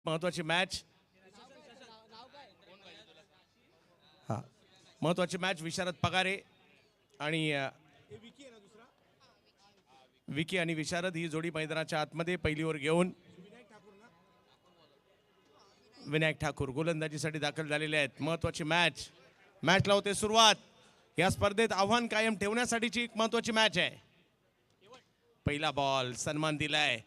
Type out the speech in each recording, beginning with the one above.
महत्वाची मॅच. हा, महत्वाची मॅच. विशारद पगारे आणि विकी आणि विशारद ही जोडी मैदानाच्या आतमध्ये पहिली ओव्हर घेऊन विनायक ठाकूर गोलंदाजीसाठी दाखल झालेले आहेत. महत्वाची मॅच. मॅचला होते सुरुवात. या स्पर्धेत आव्हान कायम ठेवण्यासाठीची एक महत्वाची मॅच आहे. पहिला बॉल सन्मान दिलाय.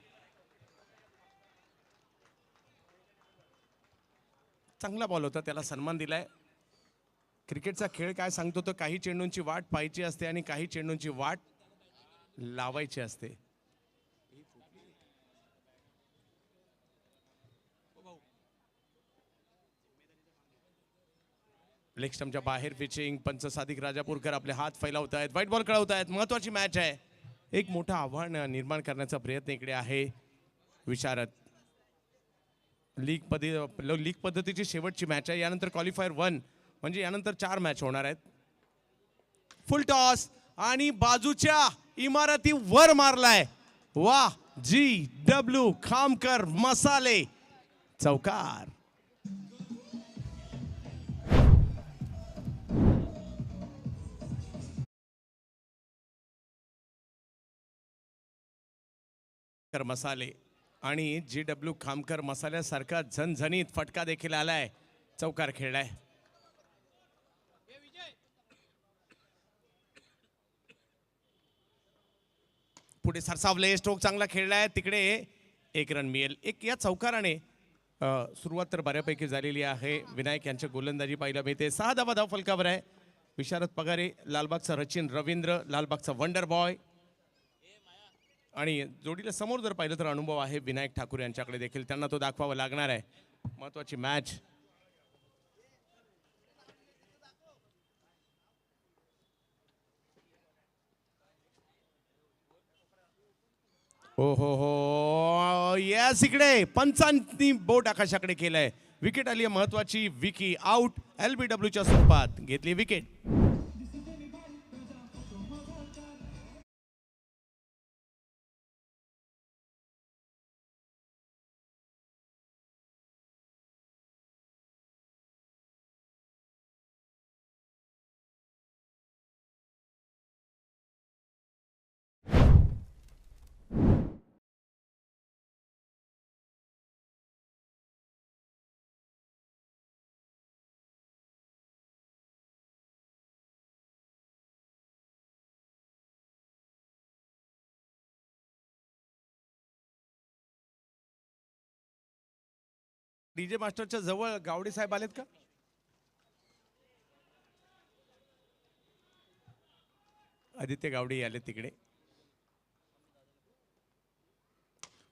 चांगला बॉल होता, त्याला सन्मान दिलाय. क्रिकेटचा खेळ काय सांगतो तर काही चेंडूंची वाट पाहायची असते आणि काही चेंडूंची वाट लावायची असते. लेग स्टंपच्या बाहेर पिचिंग. पंच सादिक राजापूरकर आपले हात फैलावत आहेत, व्हाईट बॉल कळवत आहेत. महत्वाची मॅच आहे. एक मोठं आव्हान निर्माण करण्याचा प्रयत्न इकडे आहे विशारद. लीग पद्धतीची शेवटची मॅच आहे. यानंतर क्वालिफायर 1 म्हणजे यानंतर 4 मॅच होणार आहेत. फुल टॉस आणि बाजूच्या इमारती वर मारलाय. वाह, GW खामकर मसाले चौकार. मसाले आणि GW खामकर मसाल्यासारखा झणझणीत फटका देखील आलाय. चौकार खेळलाय. पुढे सरसावले. स्ट्रोक चांगला खेळलाय. तिकडे 1 रन मिळेल. एक या चौकाराने सुरुवात तर बऱ्यापैकी झालेली आहे. विनायक यांच्या गोलंदाजी पाहायला मिळते. 6 धाव फलकावर आहे. विशारद पगारे, लालबागचा रचिन रवींद्र, लालबागचा वंडर बॉय आणि जोडीला समोर जर पाहिलं तर अनुभव आहे विनायक ठाकूर यांच्याकडे देखील. त्यांना तो दाखवावा लागणार आहे. महत्वाची मॅच. हो यस, इकडे पंचांनी बोट आकाशाकडे केलंय. विकेट आली आहे महत्वाची. विकी आउट. LBWच्या स्वरूपात घेतली विकेट. डीजे मास्टरच्या जवळ गावडे साहेब आलेत का? आदित्य गावडे आले तिकडे.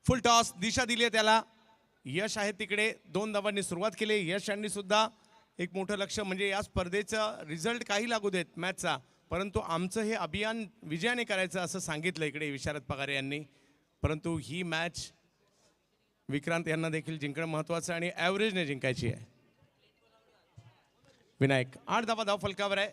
फुल टॉस. दिशा दिली आहे त्याला. यश आहे तिकडे. 2 धावांनी सुरुवात केली. यश यांनी सुद्धा एक मोठं लक्ष म्हणजे या स्पर्धेचा रिझल्ट काही लागू देत मॅचचा, परंतु आमचं हे अभियान विजयाने करायचं असं सांगितलं इकडे विशारद पगारे यांनी. परंतु ही मॅच विक्रांत यांना देखील जिंकणं महत्वाचं आणि ॲव्हरेजने जिंकायची आहे. विनायक 8 धाव फलकावर आहे.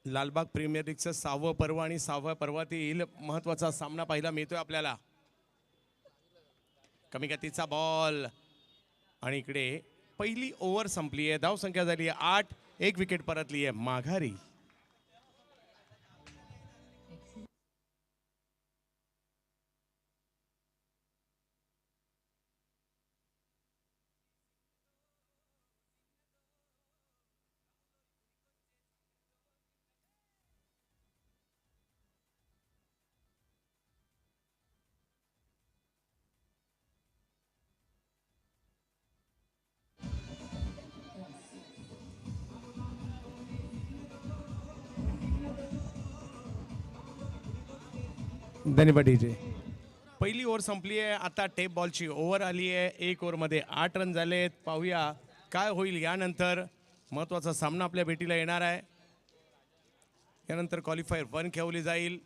लालबाग प्रीमियर लीगचं 6वं पर्व आणि 6व्या पर्वातील महत्वाचा सामना पाहायला मिळतोय आपल्याला. कमी गतीचा बॉल आणि इकडे पहिली ओव्हर संपली आहे. धाव संख्या झाली आहे 8. 1 विकेट परतली आहे माघारी. धन्यवाद डीजे. पहिली ओव्हर संपली आहे. आता टेप बॉलची ओव्हर आली आहे. 1 ओव्हरमध्ये 8 रन झालेत. पाहूया काय होईल यानंतर. महत्वाचा सामना आपल्या भेटीला येणार आहे. यानंतर क्वालिफायर 1 खेळवली जाईल.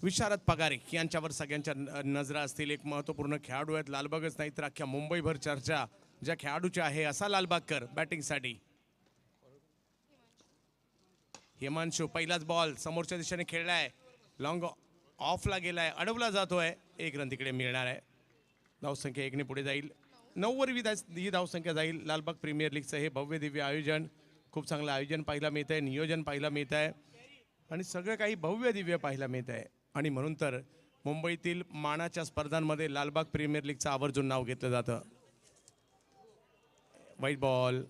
विशारद पगारे यांच्यावर सगळ्यांच्या नजरा असतील. एक महत्त्वपूर्ण खेळाडू आहेत लालबागच नाही तर अख्ख्या मुंबईभर चर्चा ज्या खेळाडूची आहे असा लालबागकर बॅटिंगसाठी. हिमांशू पहिलाच बॉल समोरच्या दिशेने खेळलाय, लॉंग ऑफला गेलाय, अडवला जातोय. 1 रन तिकडे मिळणार आहे. धावसंख्या 1 ने पुढे जाईल. 9 वर ही धावसंख्या जाईल. लालबाग प्रीमियर लीगचं हे भव्य दिव्य आयोजन, खूप चांगलं आयोजन पाहायला मिळत आहे, नियोजन पाहायला मिळत आहे आणि सगळं काही भव्य दिव्य पाहायला मिळत आहे. आणि म्हणून तर मुंबईतील मानाच्या स्पर्धांमध्ये लालबाग प्रीमियर लीगचं आवर्जून नाव घेतलं जातं. वाईट बॉल,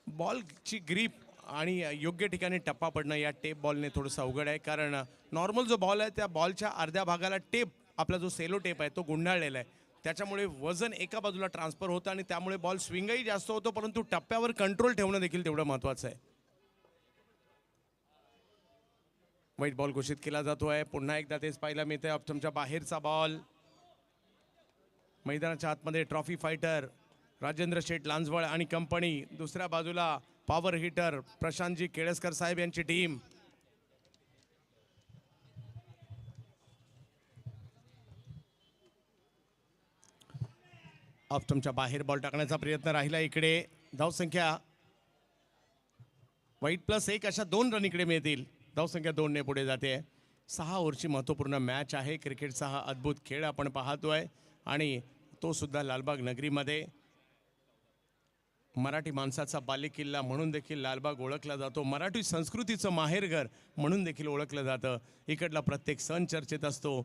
बॉलची ग्रीप आणि योग्य ठिकाणी टप्पा पडणं या टेप बॉलने थोडंसं अवघड आहे. कारण नॉर्मल जो बॉल आहे त्या बॉलच्या अर्ध्या भागाला टेप, आपला जो सेलो टेप आहे तो गुंडाळलेला आहे. त्याच्यामुळे वजन एका बाजूला ट्रान्सफर होतं आणि त्यामुळे बॉल स्विंगही जास्त होतो, परंतु टप्प्यावर कंट्रोल ठेवणं देखील तेवढं महत्त्वाचं आहे. वाईट बॉल घोषित केला जातोय. पुन्हा एकदा तेच पाहायला मिळतंय. ऑप्शनच्या बाहेरचा बॉल. मैदानाच्या आतमध्ये ट्रॉफी फायटर राजेंद्र शेठ लांजवळ आणि कंपनी, दुसऱ्या बाजूला पॉवर हिटर प्रशांतजी केळसकर साहेब यांची टीम. ऑप्शनच्या बाहेर बॉल टाकण्याचा प्रयत्न राहिला. इकडे धावसंख्या वाईट +1 अशा 2 रन इकडे मिळतील. धावसंख्या 2 ने पुढे जाते. 6 ओव्हरची महत्त्वपूर्ण मॅच आहे. क्रिकेटचा हा अद्भुत खेळ आपण पाहतोय आणि तो सुद्धा लालबाग नगरीमध्ये. मराठी माणसाचा बालेकिल्ला म्हणून देखील लालबाग ओळखला जातो. मराठी संस्कृतीचं माहेरघर म्हणून देखील ओळखलं जातं. इकडला प्रत्येक सण चर्चेत असतो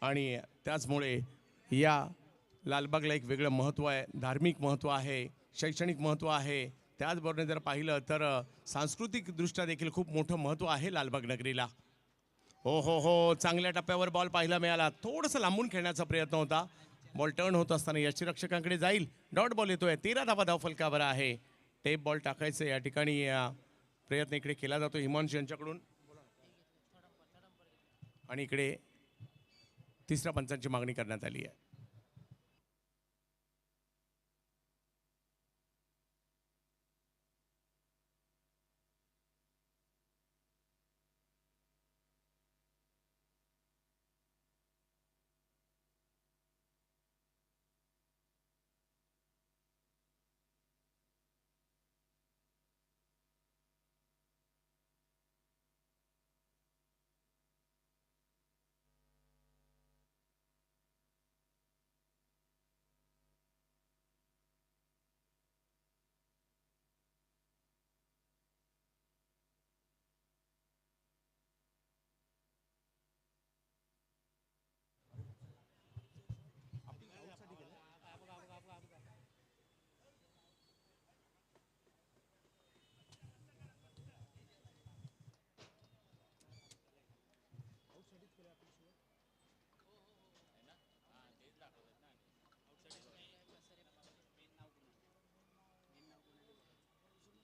आणि त्याचमुळे या लालबागला एक वेगळं महत्त्व आहे. धार्मिक महत्त्व आहे, शैक्षणिक महत्त्व आहे. त्याचबरोबर जर पाहिलं तर सांस्कृतिकदृष्ट्या देखील खूप मोठं महत्त्व आहे लालबाग नगरीला. हो हो हो, चांगल्या टप्प्यावर बॉल पाहायला मिळाला. थोडंसं लांबून खेळण्याचा प्रयत्न होता. बॉल टर्न होत असताना यष्टीरक्षकांकडे जाईल. डॉट बॉल येतोय. 13 धावा धावफलकावर आहे. टेप बॉल टाकायचं या ठिकाणी प्रयत्न इकडे केला जातो हिमांशू यांच्याकडून आणि इकडे तिसऱ्या पंचांची मागणी करण्यात आली आहे.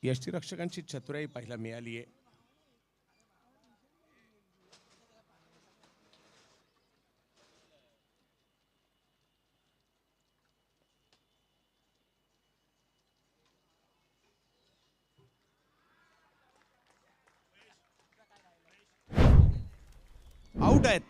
यष्टीरक्षकांची चतुराई पाहायला मिळाली आहे. आउट आहेत.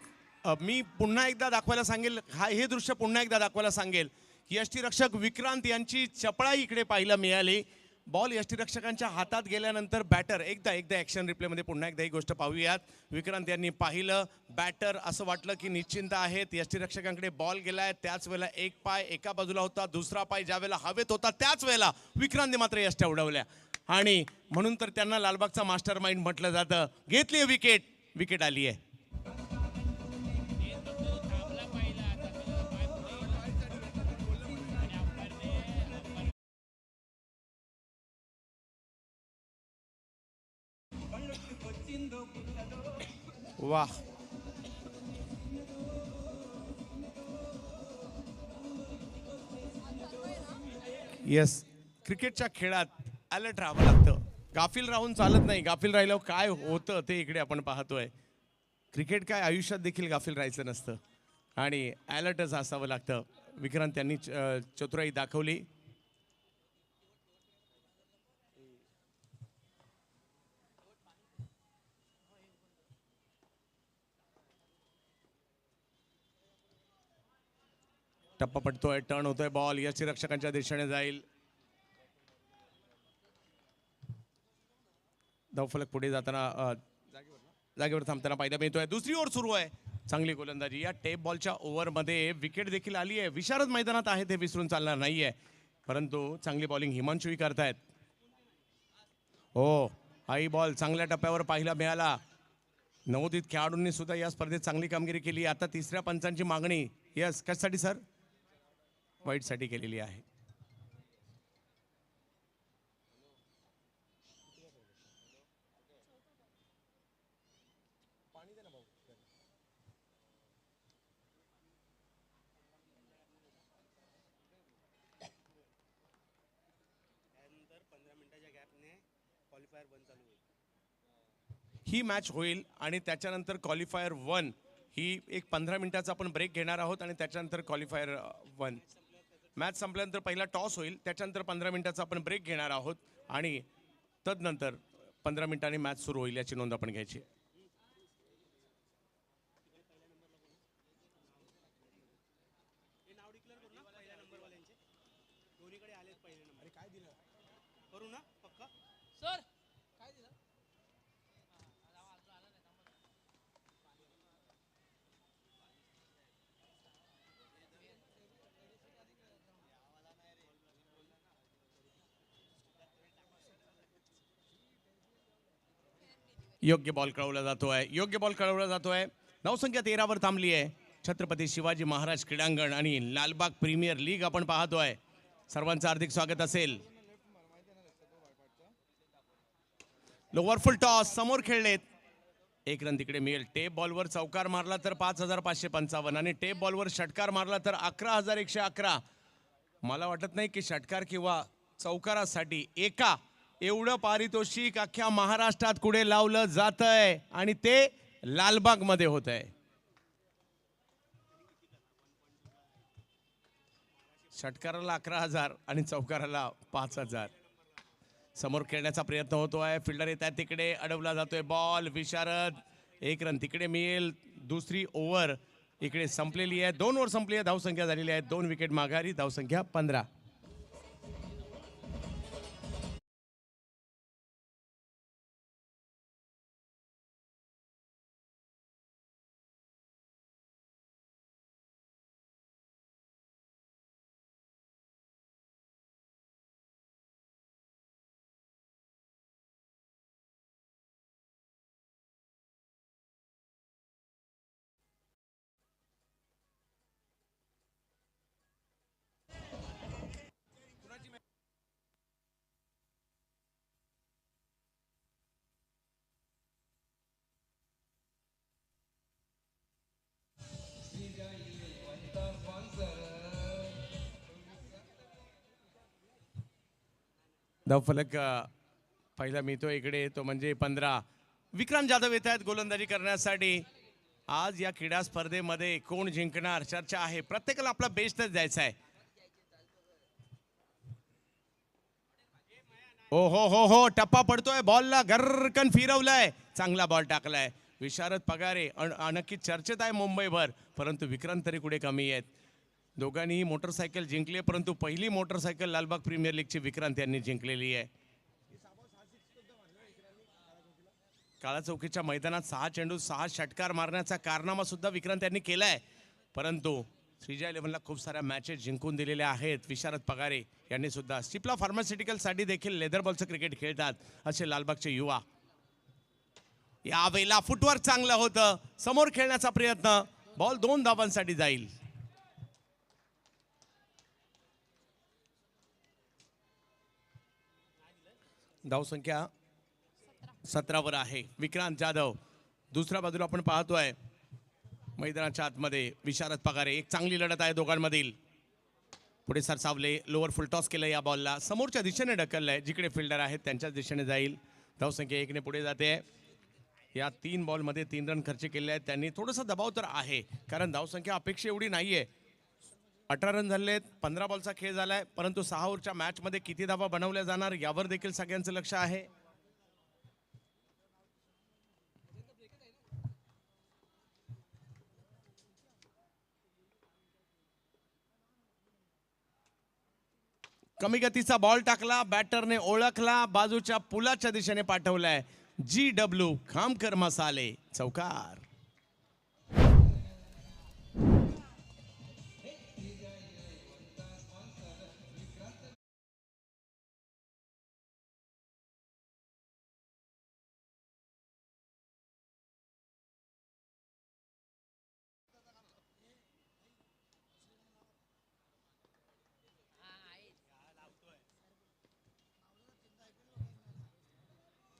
मी पुन्हा एकदा दाखवायला सांगेल, हे दृश्य पुन्हा एकदा दाखवायला सांगेल. यष्टीरक्षक विक्रांत यांची चपळाई इकडे पाहायला मिळाली. बॉल यष्टीरक्षकांच्या हातात गेल्यानंतर बॅटर एकदा ॲक्शन रिप्लेमध्ये पुन्हा एकदा ही गोष्ट पाहूयात. विक्रांत यांनी पाहिलं, बॅटर असं वाटलं की निश्चिंत आहेत. यष्टीरक्षकांकडे बॉल गेलाय. त्याच वेळेला एक पाय एका बाजूला होता, दुसरा पाय ज्या वेळेला हवेत होता त्याच वेळेला विक्रांतने मात्र यष्ट्या उडवल्या आणि म्हणून तर त्यांना लालबागचा मास्टर माइंड म्हटलं जातं. घेतली विकेट, विकेट आली आहे. वाह, येस. क्रिकेटच्या खेळात अलर्ट राहावं लागतं. गाफील राहून चालत नाही. गाफील राहिल्यावर काय होतं ते इकडे आपण पाहतोय. क्रिकेट काय आयुष्यात देखील गाफील राहायचं नसतं आणि अलर्टच असावं लागतं. विक्रांत यांनी चतुराई दाखवली. टप्पा पडतोय, टर्न होतोय बॉल, यष्टी रक्षकांच्या दिशेने जाईल. धावफलक पुढे जाताना जागेवर थांबताना पाहायला मिळतोय. दुसरी ओव्हर सुरू आहे. चांगली गोलंदाजी. या टेप बॉलच्या ओव्हरमध्ये विकेट देखील आली आहे. विशारद मैदानात आहे ते विसरून चालणार नाहीये, परंतु चांगली बॉलिंग हिमांशुही करतायत. हो, हाही बॉल चांगल्या टप्प्यावर पाहायला मिळाला. नवोदित खेळाडूंनी सुद्धा या स्पर्धेत चांगली कामगिरी केली. आता तिसऱ्या पंचांची मागणी यस कशासाठी सर? वाईटसाठी केलेली आहे. ही मॅच होईल आणि त्याच्यानंतर क्वालिफायर 1 ही एक 15 मिनिटाचा आपण ब्रेक घेणार आहोत आणि त्याच्यानंतर क्वालिफायर 1 मॅच संपल्यानंतर पहिला टॉस होईल, त्याच्यानंतर 15 मिनिटाचा आपण ब्रेक घेणार आहोत आणि तदनंतर 15 मिनिटांनी मॅच सुरू होईल याची नोंद आपण घ्यायची. योग्य बॉल कळवला जातोय, योग्य बॉल कळवला जातोय. धावसंख्या 13 वर थांबली आहे. छत्रपती शिवाजी महाराज क्रीडांगण आणि लालबाग प्रीमियर लीग आपण पाहतोय. सर्वांचं हार्दिक स्वागत असेल. लोवर फुल टॉस समोर खेळलेत. एक रन तिकडे मिळेल. टेप बॉलवर चौकार मारला तर 5555 आणि टेप बॉलवर षटकार मारला तर 11111. मला वाटत नाही की षटकार किंवा चौकारासाठी एका एवढं पारितोषिक अख्ख्या महाराष्ट्रात कुठे लावलं जातंय आणि ते लालबाग मध्ये होत आहे. षटकाराला 11,000 आणि चौकाराला 5,000. समोर खेळण्याचा प्रयत्न होतोय. फिल्डर येतात तिकडे, अडवला जातोय बॉल. विशारद. एक रन तिकडे मिळेल. दुसरी ओव्हर इकडे संपलेली आहे. 2 ओव्हर संपली आहे. धावसंख्या झालेली आहे 2 विकेट माघारी. धावसंख्या 15. धावफलक पहिला मिळतो इकडे, तो म्हणजे 15. विक्रांत जाधव येत आहेत गोलंदाजी करण्यासाठी. आज या क्रीडा स्पर्धेमध्ये कोण जिंकणार चर्चा आहे. प्रत्येकाला आपला बेस्टच द्यायचा आहे. हो हो हो हो, टप्पा पडतोय. बॉलला घरकन फिरवलाय. चांगला बॉल टाकलाय. विशारद पगारे नक्की चर्चेत आहे मुंबईभर, परंतु विक्रांत तरी कुठे कमी आहेत. दोघांनीही मोटरसायकल जिंकली, परंतु पहिली मोटरसायकल लालबाग प्रीमियर लीगची विक्रांत यांनी जिंकलेली आहे. काळा चौकीच्या मैदानात 6 चेंडू 6 षटकार मारण्याचा कारनामा सुद्धा विक्रांत यांनी केलाय, परंतु श्रीजा 11ला खूप साऱ्या मॅचेस जिंकून दिलेल्या आहेत. विशारद पगारे यांनी सुद्धा सिप्ला फार्मास्युटिकल साठी देखील लेदर बॉलचं क्रिकेट खेळतात असे लालबागचे युवा. यावेळेला फुटवर्क चांगलं होतं. समोर खेळण्याचा प्रयत्न. बॉल 2 धावांसाठी जाईल. धावसंख्या 17 वर आहे. विक्रांत जाधव. दुसऱ्या बाजूला आपण पाहतोय मैदानाच्या आतमध्ये विशारद पगारे. एक चांगली लढत आहे दोघांमधील. पुढे सरसावले. लोअर फुल टॉस केलं या बॉलला. समोरच्या दिशेने ढकललंय. जिकडे फिल्डर आहेत त्यांच्याच दिशेने जाईल. धावसंख्या 1 ने पुढे जाते. या 3 बॉलमध्ये 3 रन खर्च केले आहेत त्यांनी. थोडासा दबाव तर आहे, कारण धावसंख्या अपेक्षा एवढी नाहीये. 18 रन झालेत. 15 बॉलचा खेळ झालाय, परंतु 6 ओव्हरच्या मॅचमध्ये किती धावा बनवल्या जाणार यावर देखील सगळ्यांचं लक्ष आहे. कमी गतीचा बॉल टाकला, बॅटरने ओळखला, बाजूच्या पुलाच्या दिशेने पाठवलाय. GW खामकर मसाले, चौकार.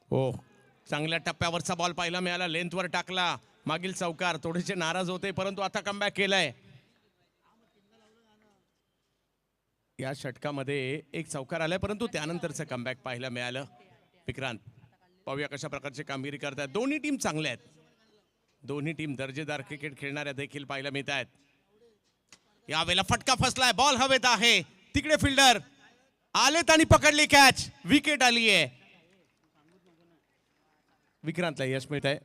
हो, चांगल्या टप्प्यावरचा बॉल पाहायला मिळाला, लेंथवर टाकला, मागील चौकार. थोडेसे नाराज होते परंतु आता कमबॅक केलाय. या षटकामध्ये एक चौकार आलाय परंतु त्यानंतरचं कमबॅक पाहायला मिळालं. विक्रांत, पाहूया कशा प्रकारची कामगिरी करतात. दोन्ही टीम चांगल्या आहेत, दोन्ही टीम दर्जेदार क्रिकेट खेळणाऱ्या देखील पाहायला मिळत आहेत. यावेळेला फटका फसलाय, बॉल हवेत आहे, तिकडे फिल्डर आलेत आणि पकडली कॅच, विकेट आली आहे. विक्रांतला यश मिळत आहे.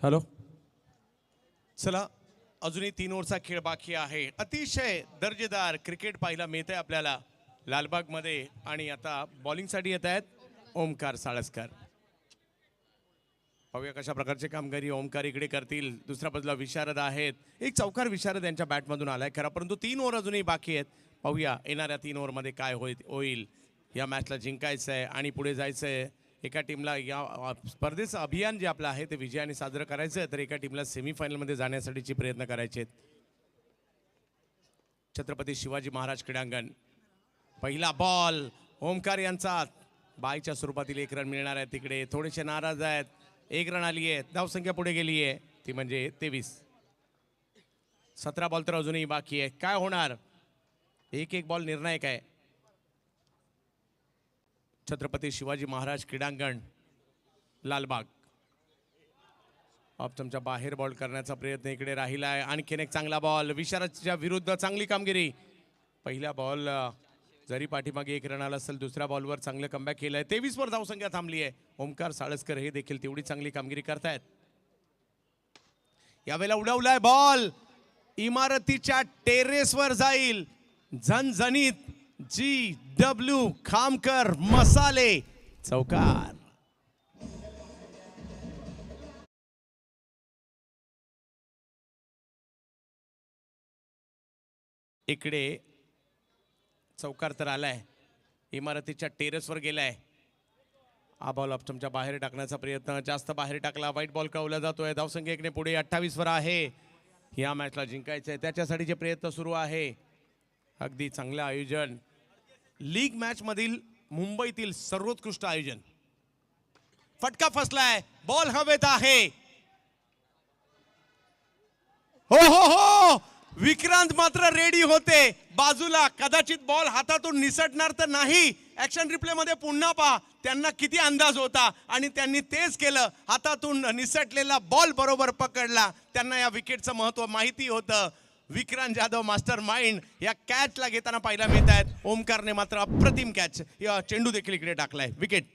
हॅलो, चला अजूनही 3 ओव्हरचा खेळ बाकी आहे. अतिशय दर्जेदार क्रिकेट पाहायला मिळतंय आपल्याला लालबागमध्ये. आणि आता बॉलिंगसाठी येत आहेत ओमकार साळसकर. पाहूया कशा प्रकारचे कामगिरी ओमकार इकडे करतील. दुसऱ्या बाजूला विशारद आहेत, एक चौकार विशारद यांच्या बॅटमधून आलाय खरा, परंतु 3 ओव्हर अजूनही बाकी आहेत. पाहूया येणाऱ्या 3 ओव्हरमध्ये काय होईल. या मॅचला जिंकायचं आहे आणि पुढे जायचं आहे. एका टीमला या स्पर्धेचं अभियान जे आपलं आहे ते विजयाने साजरं करायचं आहे, तर एका टीमला सेमीफायनलमध्ये जाण्यासाठीचे प्रयत्न करायचे आहेत. छत्रपती शिवाजी महाराज क्रीडांगण. पहिला बॉल ओमकार यांचा, बायच्या स्वरूपातील 1 रन मिळणार आहे. तिकडे थोडेसे नाराज आहेत. 1 रन आली आहे, धावसंख्या पुढे गेली आहे, ती म्हणजे 23. 17 बॉल तर अजूनही बाकी आहे. काय होणार, एक बॉल निर्णायक आहे. छत्रपती शिवाजी महाराज क्रीडांगण लालबाग. ऑप्शनच्या बाहेर बॉल करण्याचा प्रयत्न इकडे राहिला आहे. आणखीन एक चांगला बॉल विशारदच्या विरुद्ध, चांगली कामगिरी. पहिल्या बॉल जरी पाठीमागे 1 रन आला असेल, दुसऱ्या बॉलवर चांगलं कमबॅक केलंय. 23 वर धावसंख्या थांबली आहे. ओमकार साळसकर हे देखील तेवढी चांगली कामगिरी करतायत. यावेळेला उडवलाय बॉल, इमारतीच्या टेरेसवर जाईल. झणझणीत GW खामकर मसाले, चौकार. इकडे चौकार तर आलाय, इमारतीच्या टेरेसवर गेलाय. हा बॉल ऑप्शनच्या बाहेर टाकण्याचा प्रयत्न, जास्त बाहेर टाकला, वाईट बॉल कवला जातोय. धावसंख्या इकडे पुढे 28 वर आहे. या मॅचला जिंकायचंय, त्याच्यासाठीचे प्रयत्न सुरू आहे. अगदी चांगलं आयोजन, लीग मॅच मधील मुंबईतील सर्वोत्कृष्ट आयोजन. फटका फसलाय, बॉल हवेत आहे. हो हो हो, विक्रांत मात्र रेडी होते. बाजूला कदाचित बॉल हातातून निसटणार तर नाही. ऍक्शन रिप्ले मध्ये पुन्हा पहा, त्यांना किती अंदाज होता आणि त्यांनी तेच केलं. हातातून निसटलेला बॉल बरोबर पकडला. त्यांना या विकेटचं महत्व माहिती होतं. विक्रांत जाधव मास्टर माइंड या कॅचला घेताना पाहायला मिळत आहेत. ओमकारने मात्र अप्रतिम कॅच या चेंडू देखील इकडे टाकलाय. विकेट.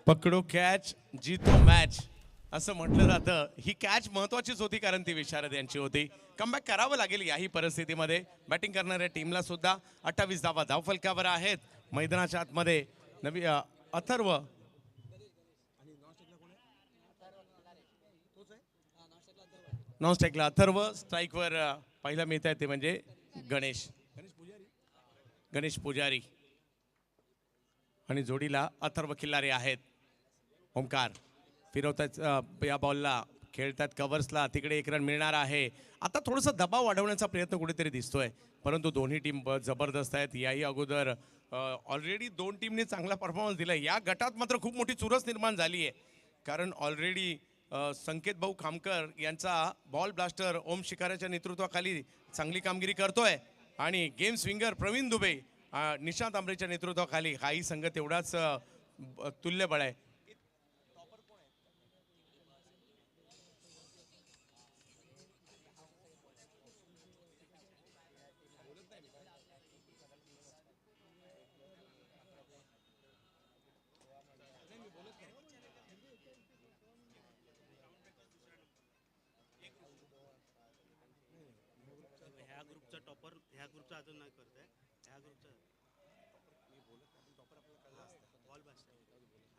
पकडो कॅच जीतो मॅच असं म्हटलं जातं. ही कॅच महत्वाचीच होती कारण ती विशारद यांची होती. कमबॅक करावं लागेल याही परिस्थितीमध्ये. बॅटिंग करणाऱ्या टीमला सुद्धा 28 धावा धावफलकावर आहेत. मैदानाच्या आतमध्ये नवी अथर्व नॉनस्ट्राईकला अथर्व, स्ट्राईकवर पाहायला मिळत आहे ते म्हणजे गणेश पुजारी आणि जोडीला अथर्व खिल्लारे आहेत. ओमकार फिरवतात या बॉलला, खेळतात कव्हर्सला, तिकडे एक रन मिळणार आहे. आता थोडासा दबाव वाढवण्याचा प्रयत्न कुठेतरी दिसतोय, परंतु दोन्ही टीम जबरदस्त आहेत. याही अगोदर ऑलरेडी दोन टीमने चांगला परफॉर्मन्स दिला. या गटात मात्र खूप मोठी चुरस निर्माण झाली आहे, कारण ऑलरेडी संकेत भाऊ खामकर यांचा बॉल ब्लास्टर ओम शिकाऱ्याच्या नेतृत्वाखाली चांगली कामगिरी करतोय आणि गेम स्विंगर प्रवीण दुबे निशांत आंबरेच्या नेतृत्वाखाली हाही संघ तेवढाच तुल्यबळ आहे. ह्या ग्रुपचा अजून नाही करताय. ह्या ग्रुपचा बॉल बॅस्टर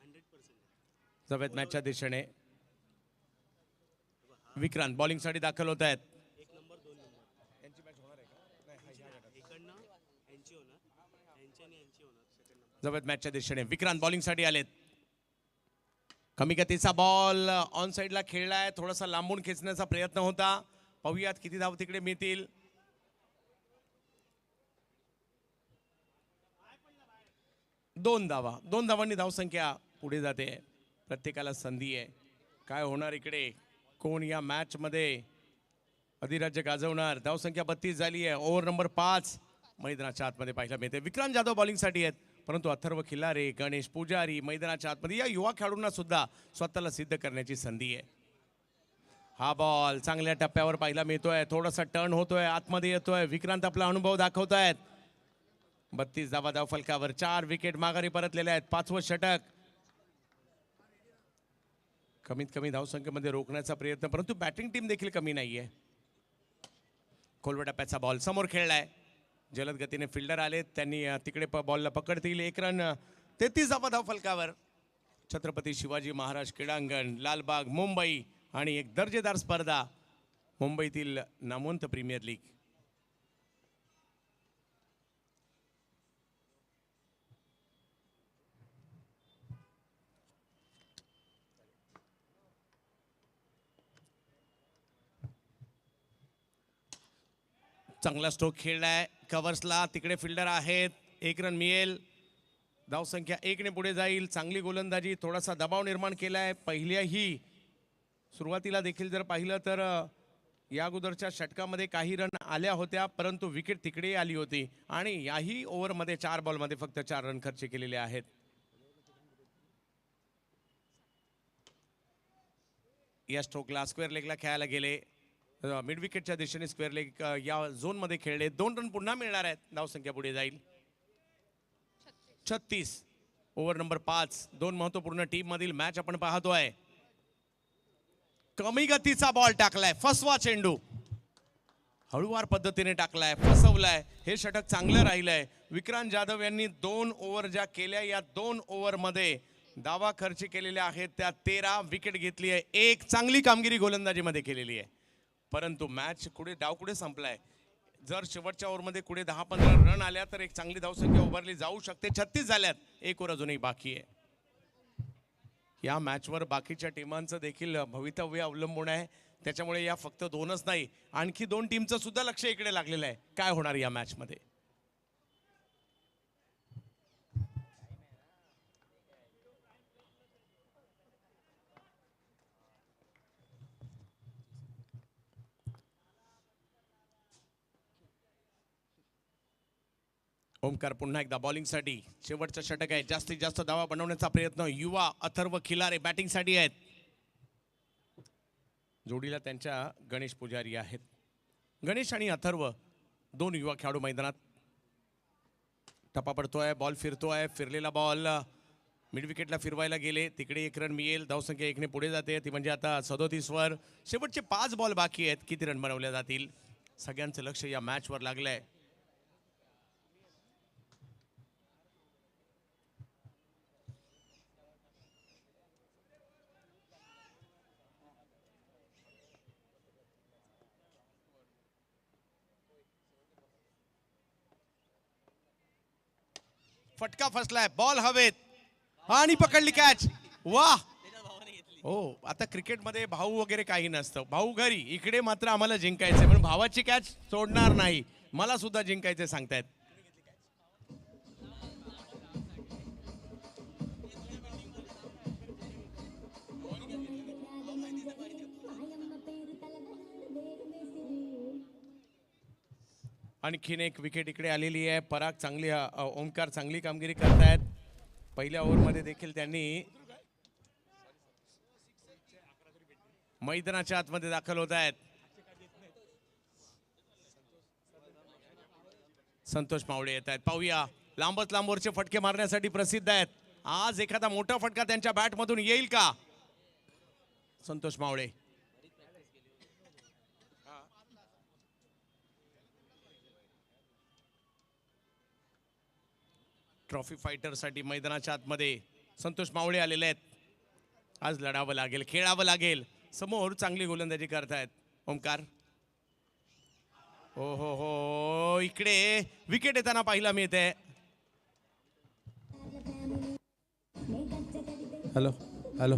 100%. सफेद मॅचच्या दिशेने विक्रांत बॉलिंग साठी दाखल होत आहेत. 1 नंबर 2 नंबर यांची मॅच होणार आहे का? इकडनं यांची होणार, यांची आणि यांची होणार सेकंड नंबर. सफेद मॅचच्या दिशेने विक्रांत बॉलिंग साठी आलेत. कमी गतीचा बॉल ऑन साइडला खेळलाय, थोडासा लांबून खेचण्याचा प्रयत्न होता. पाहूयात किती धाव तिकडे मिळतील. 2 धावा. 2 धावांनी धावसंख्या पुढे जाते. प्रत्येकाला संधी आहे. काय होणार इकडे, कोण या मॅच मध्ये अधिराज्य गाजवणार. धावसंख्या 32 झाली आहे. ओव्हर नंबर 5 मैदानाच्या आतमध्ये पाहायला मिळते. विक्रांत जाधव बॉलिंग साठी आहेत, परंतु अथर्व खिल्लारे, गणेश पुजारी मैदानाच्या आतमध्ये या युवा खेळाडूंना सुद्धा स्वतःला सिद्ध करण्याची संधी आहे. हा बॉल चांगल्या टप्प्यावर पाहायला मिळतोय, थोडासा टर्न होतोय, आतमध्ये येतोय. विक्रांत आपला अनुभव दाखवतायत. 32 धावा धावफलकावर, 4 विकेट माघारी परतलेल्या आहेत. 5वं षटक. कमीत कमी धावसंख्येमध्ये रोखण्याचा प्रयत्न, परंतु बॅटिंग टीम देखील कमी नाहीये. खोलवट टप्प्याचा बॉल समोर खेळलाय. जलद गतीने फिल्डर आलेत, त्यांनी तिकडे बॉलला पकडतील. 1 रन. 33 धावा धावफलकावर. छत्रपती शिवाजी महाराज क्रीडांगण, लालबाग, मुंबई आणि एक दर्जेदार स्पर्धा मुंबईतील नामवंत प्रीमियर लीग. चांगला स्ट्रोक खेळलाय कव्हर्सला, तिकडे फिल्डर आहेत. 1 रन मिळेल. धावसंख्या 1 ने पुढे जाईल. चांगली गोलंदाजी, थोडासा दबाव निर्माण केलाय. पहिल्याही सुरुवातीला देखील जर पाहिलं तर या अगोदरच्या षटकामध्ये काही रन आल्या होत्या, परंतु विकेट तिकडे आली होती आणि याही ओव्हरमध्ये 4 बॉलमध्ये फक्त 4 रन खर्च केलेले आहेत. या स्ट्रोकला स्क्वेअर लेगला खेळायला गेले. मिड विकेटच्या दिशेने स्क्वेअर लेग या झोन मध्ये खेळले. 2 रन पुन्हा मिळणार आहेत. धावसंख्या पुढे जाईल. 36. Over number 5. 2 महत्वपूर्ण टीम मधील मॅच आपण पाहतोय. कमी गतीचा बॉल टाकलाय, फसवा चेंडू. हळूवार पद्धतीने टाकलाय, फसवलाय. हे षटक चांगलं राहिलंय. विक्रांत जाधव यांनी 2 ओव्हर ज्या केल्या, या 2 ओव्हर मध्ये धावा खर्च केलेल्या आहेत त्या 13, विकेट घेतली आहे. एक चांगली कामगिरी गोलंदाजीमध्ये केलेली आहे, परंतु मॅच कुठे डाव कुठे संपलाय. जर शेवटच्या ओव्हरमध्ये कुठे 10-15 रन आल्या तर एक चांगली धावसंख्या उभारली जाऊ शकते. 36 झाल्यात. 1 ओव्हर अजूनही बाकी आहे. या मॅचवर बाकीच्या टीमांचं देखील भवितव्य अवलंबून आहे, त्याच्यामुळे या फक्त 2च नाही, आणखी 2 टीमचं सुद्धा लक्ष इकडे लागलेलं आहे. काय होणार या मॅच मध्ये. ओमकार पुन्हा एकदा बॉलिंगसाठी शेवटचा षटक आहे. जास्तीत जास्त धावा बनवण्याचा प्रयत्न युवा अथर्व खिलारे बॅटिंगसाठी आहेत. जोडीला त्यांच्या गणेश पुजारी आहेत. गणेश आणि अथर्व दोन युवा खेळाडू मैदानात. टप्पा पडतोय, बॉल फिरतोय, फिरलेला बॉल मिड विकेटला फिरवायला गेले, तिकडे 1 रन मिळेल. धावसंख्या 1 ने पुढे जाते, ती म्हणजे आता 37 वर. शेवटचे 5 बॉल बाकी आहेत. किती रन बनवले जातील? सगळ्यांचं लक्ष या मॅचवर लागलंय. फटका फसलाय, बॉल हवेत आणि पकडली कॅच. वाह. हो, आता क्रिकेटमध्ये भाऊ वगैरे काही नसतं. भाऊ घरी, इकडे मात्र आम्हाला जिंकायचंय, पण भावाची कॅच सोडणार नाही. मला सुद्धा जिंकायचे सांगतायत. आणखीन एक विकेट इकडे आलेली आहे. पराग चांगली, ओमकार चांगली कामगिरी करतायत. पहिल्या ओव्हरमध्ये देखील त्यांनी मैदानाच्या आतमध्ये दाखल होत आहेत. संतोष मावळे येत आहेत. पाहूया, लांबच लांबवरचे फटके मारण्यासाठी प्रसिद्ध आहेत. आज एखादा मोठा फटका त्यांच्या बॅटमधून येईल का? संतोष मावळे. ट्रॉफी फायटर साठी मैदानाच्या आतमध्ये संतोष मावळे आलेले आहेत. आज लढावं लागेल, खेळावं लागेल. समोर चांगली गोलंदाजी करतायत ओमकार. हो हो हो, इकडे विकेट येताना पाहायला मिळते. Hello hello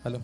hello.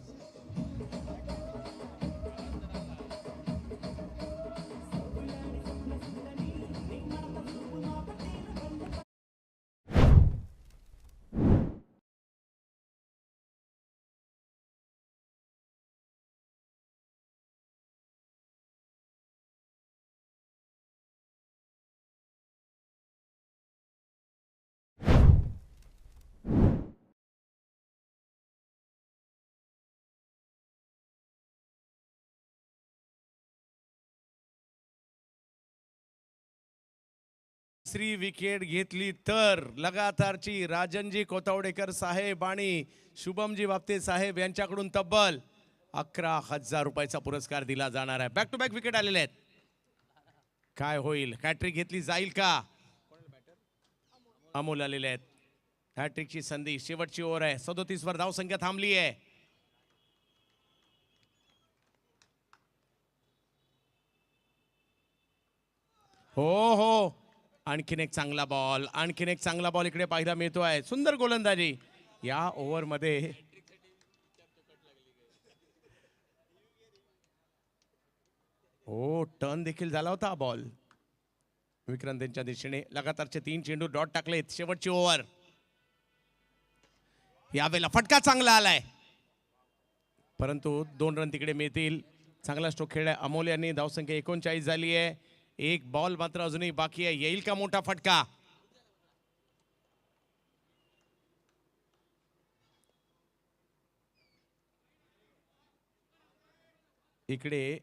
तिसरी विकेट घेतली तर लगातारची राजनजी कोथवडेकर साहेब आणि शुभमजी बाप्ते साहेब यांच्याकडून तब्बल 11,000 रुपयाचा पुरस्कार दिला जाणार आहे. बॅक टू बॅक विकेट आलेले आहेत. काय होईल? हॅट्रिक घेतली जाईल का? अमोल आलेले आहेत. हॅट्रिकची संधी. शेवटची ओव्हर आहे. 37 वर धावसंख्या थांबली आहे. हो हो, आणखीन एक चांगला बॉल, आणखीन एक चांगला बॉल इकडे पाहायला मिळतो आहे. सुंदर गोलंदाजी या ओव्हर मध्ये. हो, टर्न देखील झाला होता बॉल. विक्रांत यांच्या दिशेने लगातारचे 3 चेंडू डॉट टाकलेत. शेवटची ओव्हर. यावेळेला फटका चांगला आलाय, परंतु 2 रन तिकडे मिळतील. चांगला स्ट्रोक खेळलाय अमोल यांनी. धावसंख्या 39 झाली आहे. एक बॉल मात्र अजूनही बाकी आहे. येईल का मोठा फटका? इकडे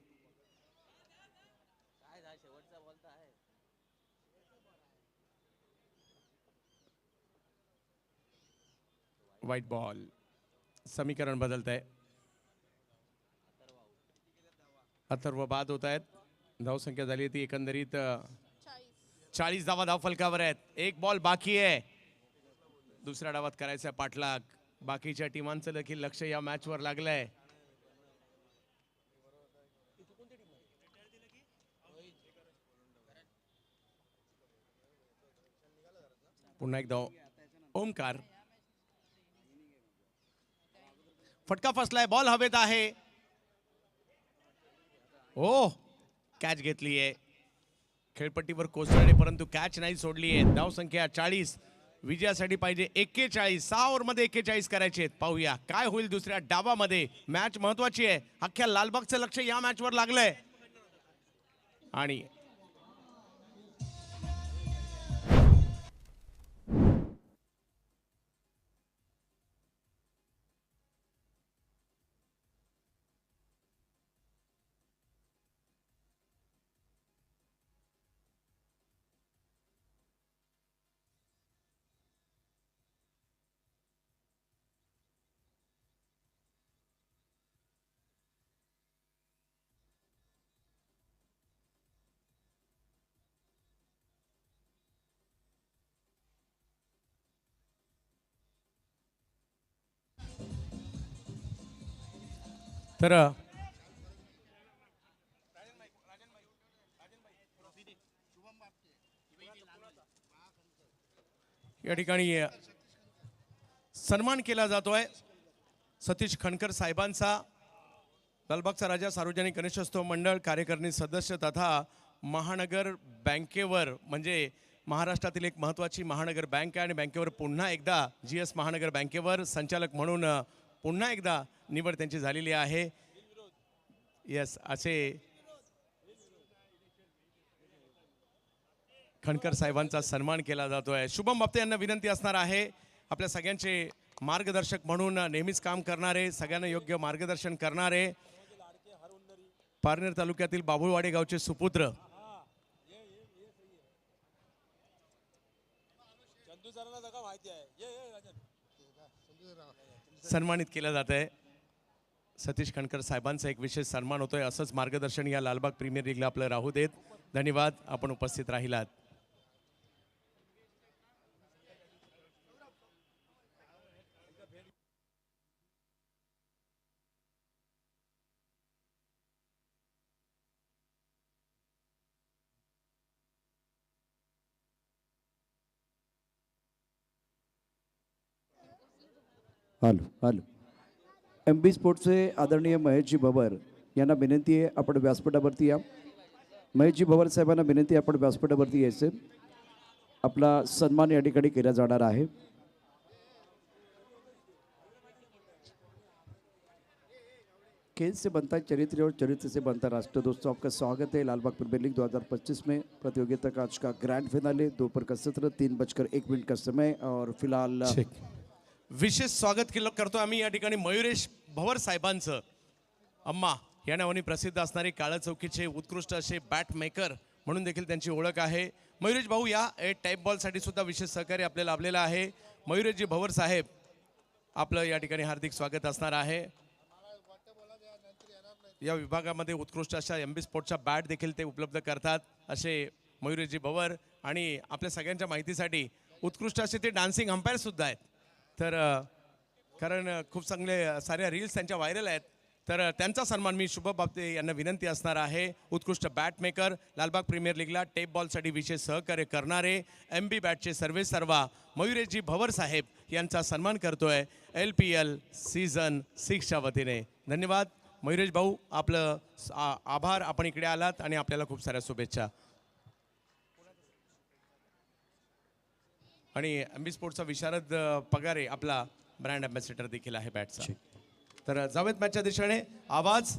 व्हाईट बॉल. समीकरण बदलत आहे. अथर्व बाद होत आहेत. धावसंख्या झाली ती एकंदरीत 40 धावा धाव फलकावर आहेत. एक बॉल बाकी आहे. दुसऱ्या डावात करायचा पाठलाग. बाकीच्या टीमांचं देखील लक्ष या मॅचवर लागलंय. पुन्हा एकदा ओमकार. फटका फसलाय, बॉल हवेत आहे. ओ, कॅच घेतली आहे. खेळपट्टीवर कोसळले परंतु कॅच नाही सोडली आहे. धावसंख्या 40. विजयासाठी पाहिजे 41. 6 ओव्हरमध्ये 41 करायचे आहेत. पाहूया काय होईल दुसऱ्या डावामध्ये. मॅच महत्वाची आहे. अख्ख्या लालबागचं लक्ष या मॅचवर लागलंय. आणि तर या ठिकाणी सन्मान केला जातोय सतीश खणकर साहेबांचा. लालबागचा राजा सार्वजनिक गणेशोत्सव मंडळ कार्यकारिणी सदस्य तथा महानगर बँकेवर म्हणजे महाराष्ट्रातील एक महत्त्वाची महानगर बँक आहे आणि बँकेवर पुन्हा एकदा GS महानगर बँकेवर संचालक म्हणून पुन्हा एकदा निवड त्यांची झालेली आहे. यस, असे खणकर साहेबांचा सन्मान केला जातोय. शुभम बाप्ते यांना विनंती असणार आहे, आपल्या सगळ्यांचे मार्गदर्शक म्हणून नेहमीच काम करणारे, सगळ्यांना योग्य मार्गदर्शन करणारे, पारनेर तालुक्यातील बाभुळवाडी गावचे सुपुत्र सन्मानित केलं जात आहे. सतीश खणकर साहेबांचा एक विशेष सन्मान होतोय. असंच मार्गदर्शन या लालबाग प्रीमियर लीगला आपलं राहू देत. धन्यवाद, आपण उपस्थित राहिलात. हॅलो MB स्पोर्ट्सचे आदरणीय महेशजी भवर यांना विनंती आहे, आपण व्यासपीठावरती या. महेशजी भवर साहेबांना विनंती आहे, आपण व्यासपीठावरती यायचे. आपला सन्मान या ठिकाणी केला जाणार आहे. खेल से बनता है चरित्र और चरित्र से बनता राष्ट्र. दोस्तों, आपका स्वागत है लालबाग प्रीमियर लीग 2025 में. प्रतियोगिता का आज का ग्रैंड फिनाले दोपहर का सत्र 3:01 का समय और फिलहाल विशेष स्वागत केलं करतो आम्ही या ठिकाणी मयुरेश भवर साहेबांचं. अम्मा या नावाने प्रसिद्ध असणारे काळा चौकीचे उत्कृष्ट असे बॅट मेकर म्हणून देखील त्यांची ओळख आहे. मयुरेश भाऊ या टाईप बॉलसाठी सुद्धा विशेष सहकार्य आपल्याला लाभलेलं आहे. मयुरेशजी भवर साहेब, आपलं या ठिकाणी हार्दिक स्वागत असणार आहे. या विभागामध्ये उत्कृष्ट अशा MB स्पोर्ट्सच्या बॅट देखील ते उपलब्ध करतात असे मयुरेशजी भवर. आणि आपल्या सगळ्यांच्या माहितीसाठी उत्कृष्ट असे ते डान्सिंग अंपायर सुद्धा आहेत. तर कारण खूप चांगले साऱ्या रील्स त्यांच्या व्हायरल आहेत. तर त्यांचा सन्मान मी शुभम बाप्ते यांना विनंती असणार आहे. उत्कृष्ट बॅट मेकर, लालबाग प्रीमियर लीगला टेप बॉलसाठी विशेष सहकार्य करणारे, MB बॅटचे सर्वेसर्वा मयुरेशजी भवर साहेब यांचा सन्मान करतोय LPL सीझन 6च्या वतीने. धन्यवाद मयुरेश भाऊ, आपलं आभार, आपण इकडे आलात आणि आपल्याला खूप साऱ्या शुभेच्छा. आणि MB स्पोर्ट्सचा विशारद पगारे आपला ब्रँड अँबॅसेडर देखील आहे बॅटचा. तर जावेत मॅचच्या दिशेने आवाज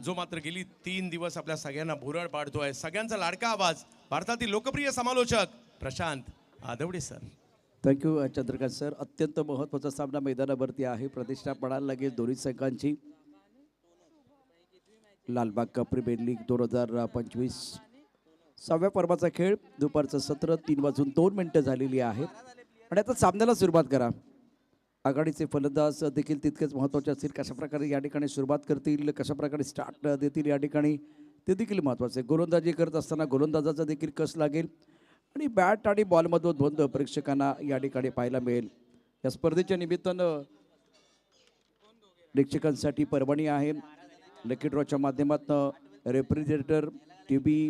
जो मात्र गेली 3 दिवस आपल्या सगळ्यांना भुरळ पाडतोय. सगळ्यांचा लाडका आवाज, भारतातील लोकप्रिय समालोचक Prashant Adawade sir. Thank you Chandrakant sir. अत्यंत महत्त्वाचा सामना मैदानावरती आहे. प्रतिष्ठा पडायला लागेल दोन्ही संघांची. लालबाग प्रीमियर लीग 2025 6व्या पर्वाचा खेळ. दुपारचं सत्र 3:02 झालेली आहे आणि आता सामन्याला सुरुवात करा. आघाडीचे फलंदाज देखील तितकेच महत्त्वाचे असतील. कशा प्रकारे या ठिकाणी सुरुवात करतील, कशा प्रकारे स्टार्ट देतील या ठिकाणी ते देखील महत्त्वाचे. गोलंदाजी करत असताना गोलंदाजाचा देखील कस लागेल आणि बॅट आणि बॉलमधून द्वंद्व प्रेक्षकांना या ठिकाणी पाहायला मिळेल. या स्पर्धेच्या निमित्तानं प्रेक्षकांसाठी पर्वणी आहे. लकी ड्रॉच्या माध्यमातून रेफ्रिजरेटर, TV,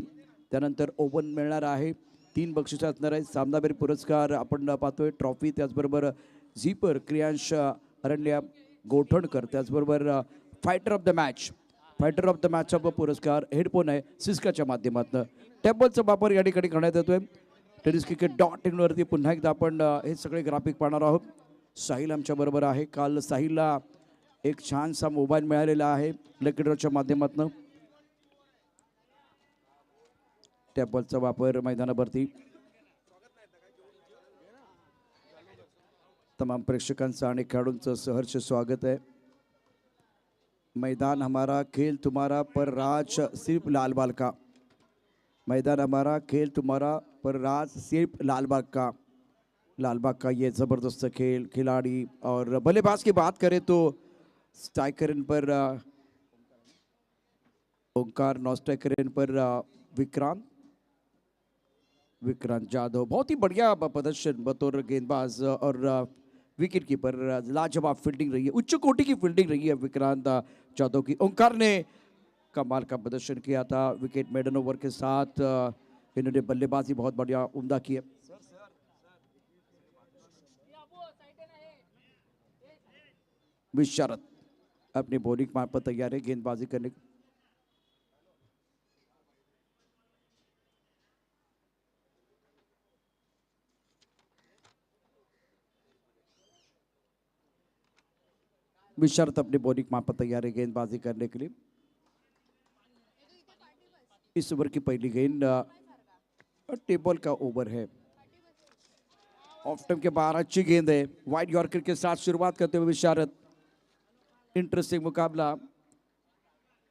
त्यानंतर ओव्हन मिळणार आहे. 3 बक्षिसं असणार आहेत. सामनावीर पुरस्कार आपण पाहतोय, ट्रॉफी, त्याचबरोबर झीपर क्रियांश अरण्य गोठणकर, त्याचबरोबर फायटर ऑफ द मॅचचा पुरस्कार, हेडफोन आहे सिस्काच्या माध्यमातून. टॅबलचा वापर या ठिकाणी करण्यात येतोय. tenniscricket.in वरती पुन्हा एकदा आपण हे सगळे ग्राफिक पाहणार आहोत. साहिल आमच्याबरोबर आहे. काल साहिलला एक छानसा मोबाईल मिळालेला आहे लकी ड्रॉच्या माध्यमातून. टॅबलचा वापर मैदानावरती. तमाम प्रेक्षकांचं आणि खेळाडूंचं सहर्ष स्वागत आहे. मैदान हमारा खेल तुम्हारा पर राज सिर्फ लालबाग का. मैदान हमारा खेल तुम्हारा पर राज सिर्फ लालबाग का. लालबाग का ये ज़बरदस्त खेल, खिलाड़ी और बल्लेबाज की बात करें तो स्ट्राइकर इन पर ओंकार, नॉन स्ट्राइकर इन पर विक्रांत जाधव. बहुत ही बढ़िया प्रदर्शन बतौर गेंदबाज और विकेट कीपर लाजवाब फील्डिंग रही है, उच्च कोटि की फील्डिंग रही है विक्रांत जाधव की। ओंकार ने कमाल का प्रदर्शन किया था विकेट मेडन ओवर के साथ। इन्होंने बल्लेबाजी बहुत बढ़िया उम्दा की है। विशारद अपनी बॉलिंग मार्ग पर तैयार है गेंदबाजी करने की। विशारद अपनी बॉलिंग मार्ग पर तैयार है गेंदबाजी करने के लिए। इस ओवर की पहली गेंद टेबल का ओवर है। ऑफ टाइम के बाहर अच्छी गेंद है, वाइड यॉर्कर के साथ शुरुआत करते हुए विशारद। इंटरेस्टिंग मुकाबला,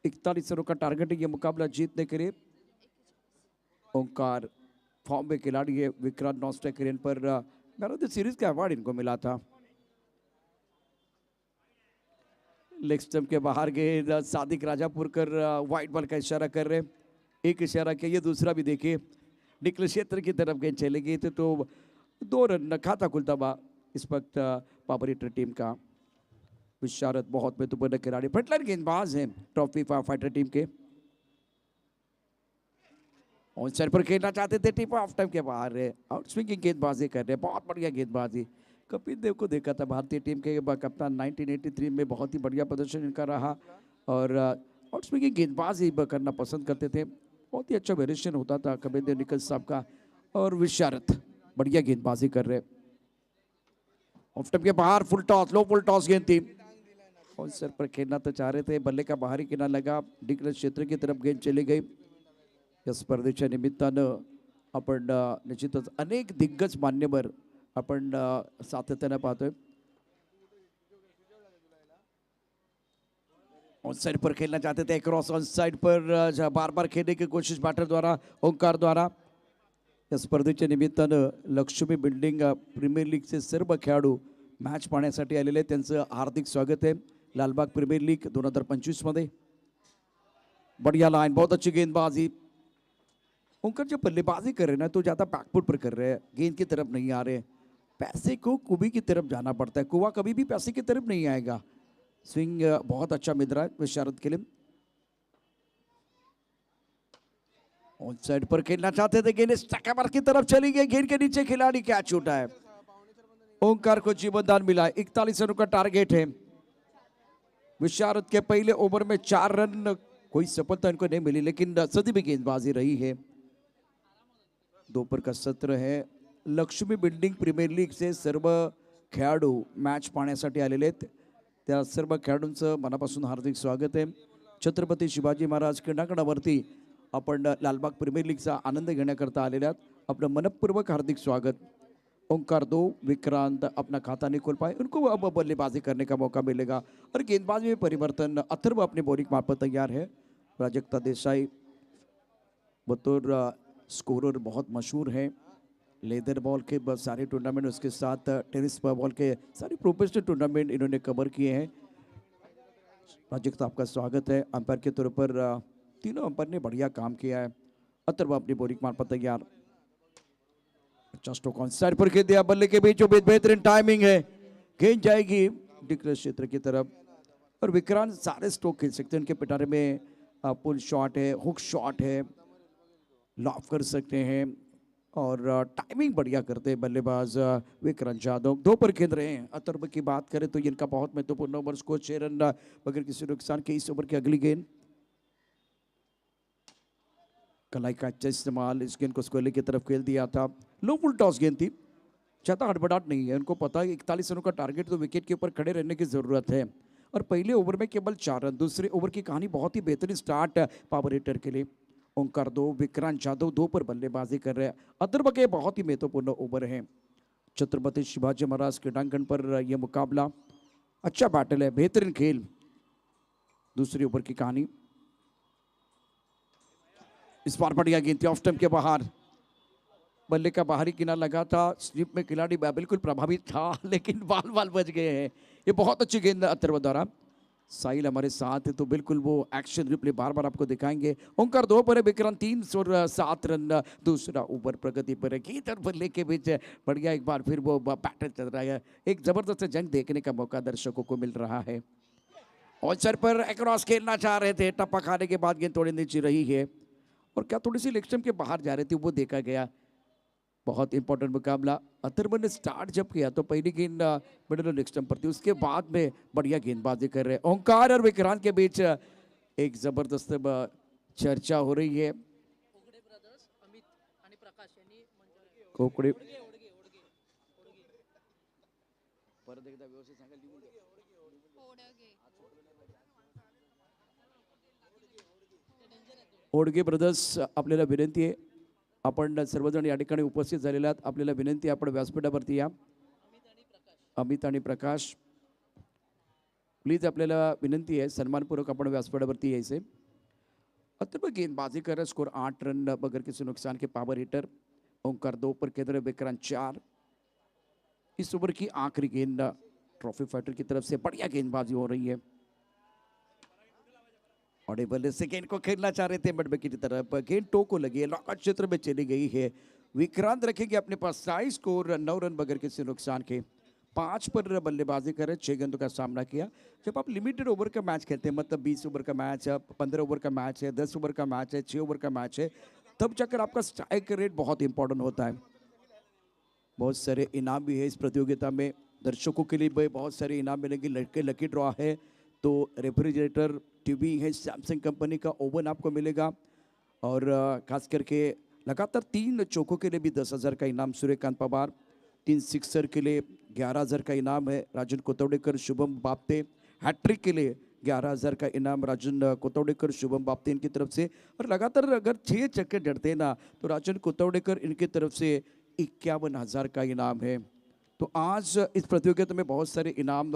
41 रनों का टारगेट है ये मुकाबला जीतने के लिए। ओंकार फॉर्म में खिलाड़ी है। विक्रांत नॉस्ट्राइक रेन पर मैन ऑफ द सीरीज का अवार्ड इनको मिला था। लेग स्टंप के बाहर गेंद, सादिक राजापुरकर वाइड बॉल का इशारा कर रहे हैं। एक इशारा किया, ये दूसरा भी देखिए, निकले क्षेत्र की तरफ गेंद चले गई तो 2 रन खाता खुलता बा इस वक्त पावर हिटर टीम का। विशारद बहुत महत्वपूर्ण खिलाड़ी, फ्रंटलाइन गेंदबाज हैं ट्रॉफी फाइटर टीम के। ऑन साइड पर खेलना चाहते थे, टिप ऑफ टाइम के बाहर है। आउट स्विंगिंग गेंदबाजी कर रहे हैं, बहुत बढ़िया गेंदबाजी। कपिल देव को देखा था भारतीय टीम के कप्तान, 1983 में बहुत ही बढ़िया प्रदर्शन इनका रहा और आउट स्विंगिंग गेंदबाजी करना पसंद करते थे। बहुत ही अच्छा वेरिएशन होता था कपिल देव निकल साहब का। और विशारद बढ़िया गेंदबाजी कर रहे। ऑफ टाइम के बाहर फुल टॉस, लो फुल टॉस गेंद थी। ऑन सर पर खेलना तो चाह रहे थे, बल्ले का बाहरी किनारा लगा, डिक्लेअर क्षेत्र की तरफ गेंद चली गई। या स्पर्धेच्या निमित्तानं आपण निश्चितच अनेक दिग्गज मान्यवर आपण सातत्याने पाहतोय। ऑन साइड पर खेलना चाहते थे, क्रॉस ऑन साइड पर बार बार खेलने की कोशिश बैटर द्वारा, ओंकार द्वारा। या स्पर्धेच्या निमित्तानं लक्ष्मी बिल्डिंग प्रीमियर लीगचे सर्व खेळाडू मॅच पाहण्यासाठी आलेले, त्यांचं हार्दिक स्वागत है लालबाग प्रीमियर लीग 2025 मध्ये। बढ़िया लाइन, बहुत अच्छी गेंदबाजी। ओंकार जो बल्लेबाजी कर रहे हैं ना, तो ज़्यादा बैकफुट पर कर रहे हैं, गेंद की तरफ नहीं आ रहे। पैसे को कुबी की तरफ जाना पड़ता है, कुआ कभी भी पैसे की तरफ नहीं आएगा। स्विंग बहुत अच्छा मिल रहा है विशारद के लिए। ऑन साइड पर खेलना चाहते थे, गेंद स्टैकर की तरफ चली गई, गेंद के नीचे खिलाड़ी कैच छूटा है। ओंकार को जीवनदान मिला, 41 रनों का टारगेट है। विशारद के पहले ओवर में 4 रन, कोई सफलता इनको नहीं मिली, लेकिन सदी भी गेंदबाजी रही है। दोपहर का सत्र है। लक्ष्मी बिल्डिंग प्रीमियर लीग से सर्व खेळाडू मॅच पाहण्यासाठी आलेले आहेत, त्या सर्व खेळाडूंचं मनापासून हार्दिक स्वागत आहे। छत्रपती शिवाजी महाराज क्रीडांगणावरती आपण लालबाग प्रीमियर लीगचा आनंद घेण्याकरता आलेले आहात, आपलं मनपूर्वक हार्दिक स्वागत। ओंकार 2, विक्रांत अपना खाता नहीं खोल पाए, उनको अब बल्लेबाजी करने का मौका मिलेगा। और गेंदबाजी में परिवर्तन, अथर्व अपने बॉलिंग मार्फत तैयार है। प्राजक्ता देसाई बतौर स्कोरर बहुत मशहूर है, लेदर बॉल के सारे टूर्नामेंट, उसके साथ टेनिस बॉल के सारे प्रोफेशनल टूर्नामेंट इन्होंने कवर किए हैं। प्राजक्ता आपका स्वागत है। अंपायर के तौर पर तीनों अंपायर ने बढ़िया काम किया है। अथर्व अपनी बॉलिंग मार्फत तैयार। स्ट्रोक ऑन साइड पर खेल दिया, बल्ले के बीचों बीच बेहतरीन टाइमिंग है, गेंद जाएगी डिक्लेयर क्षेत्र की तरफ। और विक्रांत सारे स्ट्रोक खेल सकते हैं, उनके पिटारे में पुल शॉट है, हुक शॉट है, लॉफ कर सकते हैं और टाइमिंग बढ़िया करते हैं बल्लेबाज विक्रांत जाधव। 2 पर खेल रहे हैं। अथर्व की बात करें तो इनका बहुत महत्वपूर्ण ओवर, स्कोर 6 रन बगैर किसी नुकसान के। इस ओवर की अगली गेंद कलाई का अच्छा इस्तेमाल, इस गेंद को स्क्वेली की तरफ खेल दिया था। लो फुल टॉस गेंद थी, ज़्यादा हड़बड़ाहट नहीं है, उनको पता है 41 रनों का टारगेट, तो विकेट के ऊपर खड़े रहने की ज़रूरत है। और पहले ओवर में केवल 4 रन, दूसरे ओवर की कहानी बहुत ही बेहतरीन स्टार्ट पावर हिटर के लिए। ओंकार 2, विक्रांत जाधव 2 पर बल्लेबाजी कर रहे हैं। अथर्व के बहुत ही महत्वपूर्ण ओवर है। छत्रपति शिवाजी महाराज क्रीडांगण पर यह मुकाबला अच्छा बैटल है, बेहतरीन खेल। दूसरी ओवर की कहानी, इस बार बढ़िया गेंद थी, ऑफ स्टंप के बाहर, बल्ले का बाहरी किनारा लगा था, स्लिप में खिलाड़ी बिल्कुल प्रभावित था, लेकिन बाल बच गए हैं। ये बहुत अच्छी गेंद अथर्व द्वारा। साहिल हमारे साथ है तो बिल्कुल वो एक्शन रिप्ले बार बार आपको दिखाएंगे। ओंकार 2 पर है, विक्रांत 3 और 7 रन दूसरा ओवर प्रगति पर है। गीत और बल्ले के बीच बढ़िया एक बार फिर वो बैटल चल रहा है। एक जबरदस्त जंग देखने का मौका दर्शकों को मिल रहा है। ऑल्सर पर अक्रॉस खेलना चाह रहे थे, टप्पा खाने के बाद गेंद थोड़ी नीचे रही है और क्या थोड़ी सी लेग स्टंप के बाहर जा रही थी, वो देखा गया। बहुत इंपॉर्टेंट मुकाबला। अथर्वन ने स्टार्ट जब किया तो पहली गेंद मिडल लेग स्टंप पर थी, उसके बाद में बढ़िया गेंदबाजी कर रहे हैं। ओंकार और विक्रांत के बीच एक जबरदस्त चर्चा हो रही है। कोकडे ओडगे ब्रदर्स, आपल्याला विनंती आहे, आपण सर्वजण या ठिकाणी उपस्थित झालेले आहात। आपल्याला विनंती आहे, आपण व्यासपीठावरती या। अमित आणि प्रकाश, प्लीज आपल्याला विनंती आहे, सन्मानपूर्वक आपण व्यासपीठावरती यायचे। अथर्व गेंदबाजी कर रहे, स्कोर 8 रन बगैर किसी नुकसान के, पावर हिटर। ओंकार 2 पर खेल रहे, विक्रांत 4। इस ओवर की आखिरी गेंद ट्रॉफी फाइटर की तरफ से बढ़िया गेंदबाजी हो रही है। और बल्ले से गेंद को खेलना चाह रहे थे बटबकी की तरफ, गेंद टो को लगी है, लॉकआउट क्षेत्र में चली गई है। विक्रांत रखेंगे अपने पास 27 स्कोर, 9 रन बगैर किसी नुकसान के। 5 पर बल्लेबाजी करे, 6 गेंदों का सामना किया। जब आप लिमिटेड ओवर का मैच खेलते हैं, मतलब 20 ओवर का मैच है, 15 ओवर का मैच है, 10 ओवर का मैच है, 6 ओवर का मैच है, तब जाकर आपका स्ट्राइक रेट बहुत इंपॉर्टेंट होता है। बहुत सारे इनाम भी है इस प्रतियोगिता में, दर्शकों के लिए भी बहुत सारे इनाम मिलेंगे। लड़के लकी ड्रॉ है तो रेफ्रिजरेटर, टीवी है सैमसंग कंपनी का, ओवन आपको मिलेगा। और खास करके लगातार 3 चौकों के लिए भी 10,000 का इनाम सूर्यकांत पवार, 3 सिक्सर के लिए 11,000 का इनाम है राजन कोतवडेकर, शुभम बाप्ते। हैट्रिक के लिए 11,000 का इनाम राजन कोतवडेकर, शुभम बाप्ते इनकी तरफ से। और लगातार अगर 6 छक्के जड़ते हैं ना तो राजन कोतवडेकर इनकी तरफ से 51,000 का इनाम है। तो आज इस प्रतियोगिता में बहुत सारे इनाम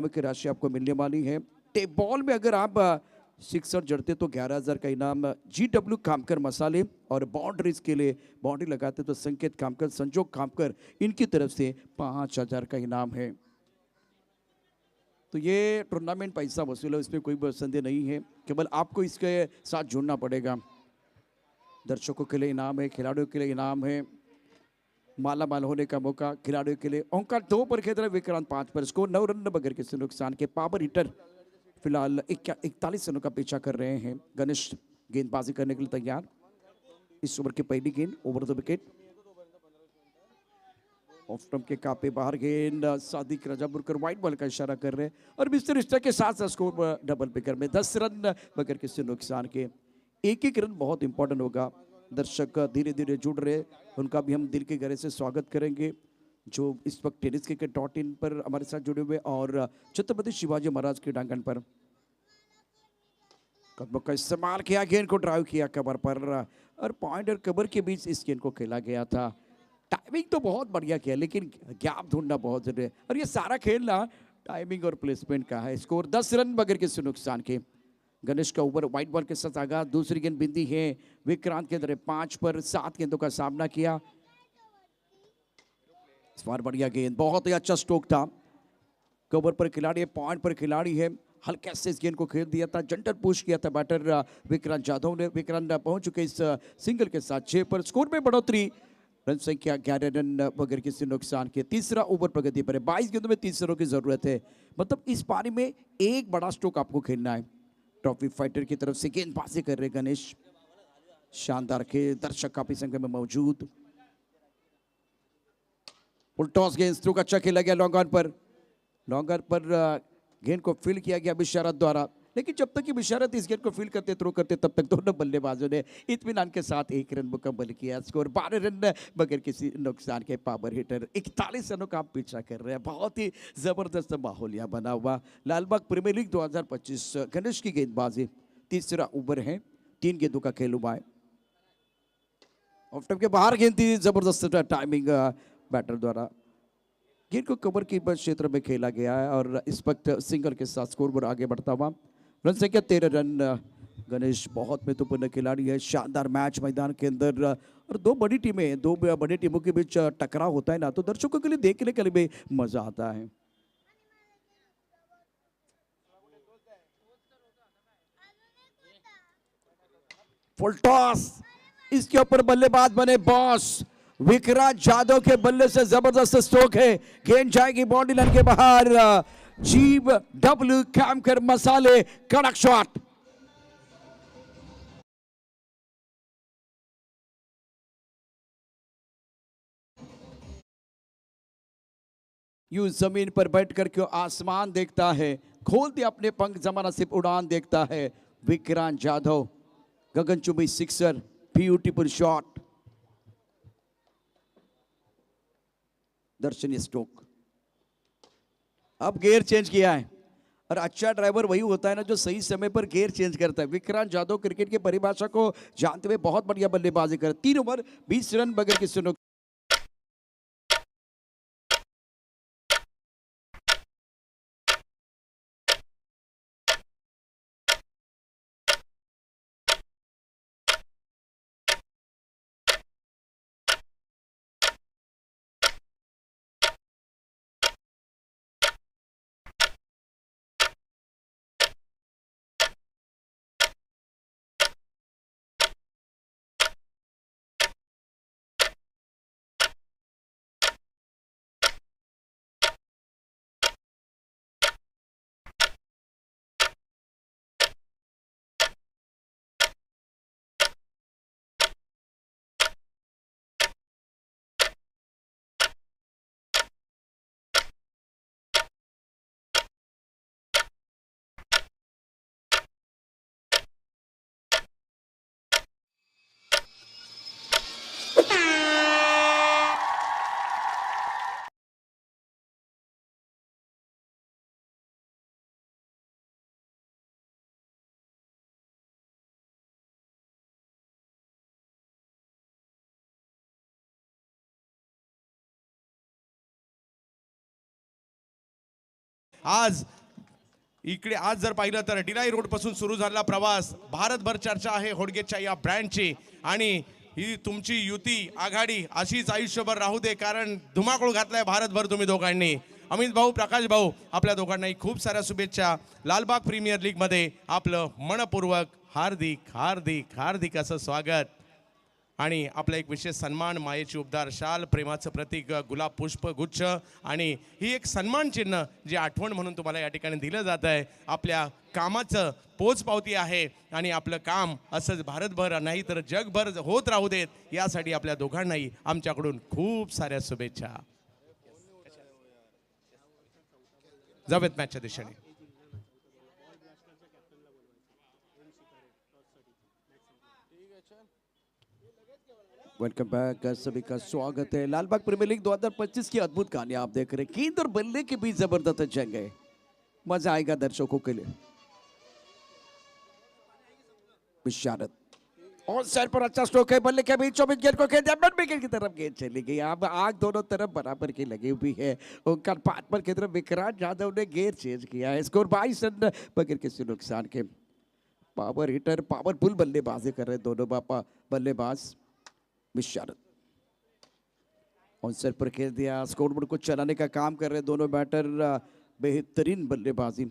की राशि आपको मिलने वाली है। टेप बॉल में अगर आप सिक्सर जड़ते तो 11,000 का इनाम GW कामकर मसाले, और बाउंड्रीज के लिए बाउंड्री लगाते तो संकेत कामकर, संजोग कामकर इनकी तरफ से 5,000 का इनाम है। तो ये टूर्नामेंट पैसा वसूल है, इसमें कोई संदेह नहीं है, केवल आपको इसके साथ जुड़ना पड़ेगा। दर्शकों के लिए इनाम है, खिलाड़ियों के लिए इनाम है, माला माल होने का मौका खिलाड़ियों के लिए। ओंकार 2 पर खेल रहे, विक्रांत 5 पर, स्कोर 9 रन बगैर किसी नुकसान के। पावर हिटर फिलहाल 41 रनों का पीछा कर रहे हैं। गणेश गेंदबाजी करने के लिए तैयार। इस ओवर की पहली गेंद over the wicket, off stump के काफी बाहर गेंद, सादिक रजापुरकर वाइट बॉल का इशारा कर रहे हैं। और मिस्टर स्टक के साथ स्कोर डबल पिकर में 10 रन बगैर किसी नुकसान के। एक रन बहुत इंपॉर्टेंट होगा। दर्शक धीरे धीरे जुड़ रहे, उनका भी हम दिल के गहरे से स्वागत करेंगे, जो इस वक्त tenniscricket.in पर हमारे साथ जुड़े हुए और छत्रपति शिवाजी महाराज के डांगन पर कदमों का इस्तेमाल किया, गेंद को ड्राइव किया कवर पर, और पॉइंट और कवर के बीच इस गेंद को खेला गया था। टाइमिंग तो बहुत बढ़िया किया, लेकिन गैप ढूंढना बहुत जरूरी है, और ये सारा खेलना टाइमिंग और प्लेसमेंट का है। स्कोर 10 रन बगैर किसी नुकसान के। गणेश का ओवर व्हाइट बॉल के साथ आगाज, दूसरी गेंद बिंदी है विक्रांत के अंदर। 5 पर 7 गेंदों का सामना किया। इस बार बढ़िया गेंद, बहुत ही अच्छा स्ट्रोक था। कवर पर खिलाड़ी है, पॉइंट पर खिलाड़ी है, हल्के से इस गेंद को खेल दिया था, जंटर पुश किया था बैटर विक्रांत जाधव ने। विक्रांत पहुंच चुके इस सिंगल के साथ 6 पर, स्कोर में बढ़ोतरी, रन संख्या 11 रन बगैर किसी नुकसान के। तीसरा ओवर प्रगति पर है, 22 गेंदों में 30 रनों की जरूरत है, मतलब इस पारी में एक बड़ा स्ट्रोक आपको खेलना है। ट्रॉफी फाइटर की तरफ से गेंदबाजी कर रहे गणेश, शानदार खेल, दर्शक काफी संख्या में मौजूद। फुल टॉस गेंद, स्ट्रोक अच्छा खेला गया लॉन्ग ऑन पर गेंद को फील्ड किया गया बिशारत द्वारा, लेकिन जब तक कि बिशारत इस गेंद को फील्ड करते थ्रो करते तब तक दोनों बल्लेबाजों ने इत्मीनान के साथ 1 रन मुकम्मल किया। स्कोर 12 रन बगैर किसी नुकसान के। पावर हिटर 41 रनों का पीछा कर रहे हैं। बहुत ही जबरदस्त माहौल यहाँ बना हुआ। लालबाग प्रीमियर लीग 2025 गणेश की गेंदबाजी, तीसरा ओवर है, 3 गेंदों का खेल हुआ है। ऑफ स्टंप के बाहर गेंद थी, जबरदस्त टाइमिंग बैटर द्वारा। गेंद को कवर की क्षेत्र में खेला गया है और इस वक्त सिंगल के साथ स्कोर पर आगे बढ़ता हुआ। रन संख्या 13 रन। गणेश बहुत महत्वपूर्ण खिलाड़ी है, शानदार मैच मैदान के अंदर, और दो बड़ी टीमों के बीच टकराव होता है ना, तो दर्शकों के लिए देखने के लिए भी मजा आता है। फुल टॉस, इसके ऊपर बल्लेबाज बने बॉस विक्रांत जाधव के बल्ले से जबरदस्त स्ट्रोक है, गेंद जाएगी बाउंड्री लाइन के बाहर। जीव डब्ल्यू कैमकर मसाले, कड़क शॉट। यूं जमीन पर बैठ कर क्यों आसमान देखता है, खोल दिया अपने पंख जमाना सिर्फ उड़ान देखता है। विक्रांत जाधव, गगनचुंबी सिक्सर, ब्यूटीफुल शॉट, दर्शनीय स्ट्रोक। अब गियर चेंज किया है, और अच्छा ड्राइवर वही होता है ना जो सही समय पर गियर चेंज करता है। विक्रांत जाधव क्रिकेट की परिभाषा को जानते हुए बहुत बढ़िया बल्लेबाजी कर, 3 ओवर 20 रन बगैर किसी नुकसान। आज जर पाहिलं तर डिराई रोड पासून सुरू झालेला प्रवास, भारतभर चर्चा आहे होडगेच्या या ब्रँडची, आणि ही तुमची युती आघाडी अशीच आयुष्यभर राहू दे, कारण धुमाकूळ घातलाय भारतभर तुम्ही दोघांनी। अमित भाऊ, प्रकाश भाऊ, आपल्या दोघांनाही खूप साऱ्या शुभेच्छा। लालबाग प्रीमियर लीग मध्ये आपलं मनपूर्वक हार्दिक हार्दिक हार्दिक असं स्वागत, आणि आपला एक विशेष सन्मान, मायेची उबदार शाल, प्रेमाचं प्रतीक गुलाब पुष्प गुच्छ, आणि ही एक सन्मान चिन्ह जे आठवण म्हणून तुम्हाला या ठिकाणी दिलं जात आहे। आपल्या कामाचं पोचपावती आहे, आणि आपलं काम असंच भारतभर नाही तर जगभर होत राहू देत, यासाठी आपल्या दोघांनाही आमच्याकडून खूप साऱ्या शुभेच्छा। जावेत मॅचच्या दिशेने। वेलकम बैक, सभी का स्वागत है। लालबाग प्रीमियर लीग 2025 की अद्भुत कहानी आप देख रहे हैं। गेंद और बल्ले के बीच जबरदस्त जंग है, मजा आएगा दर्शकों के लिए। विशारद और सर पर अच्छा स्ट्रोक है, बल्ले के बीच 24 गेंद को खेल दिया, विकेट की तरफ गेंद चली गई। अब आग दोनों तरफ बराबर की लगी हुई है। उनका पार्टनर की तरफ विक्रांत जाधव ने गेयर चेंज किया है। स्कोर 22 रन बगैर किसी नुकसान के। पावर हिटर, पावरफुल बल्लेबाजी कर रहे दोनों बल्लेबाज। विशारद ऑनसेट पर खेल दिया, स्कोरबोर्ड को चलाने का काम कर रहे दोनों बैटर। बेहतरीन बल्लेबाजी,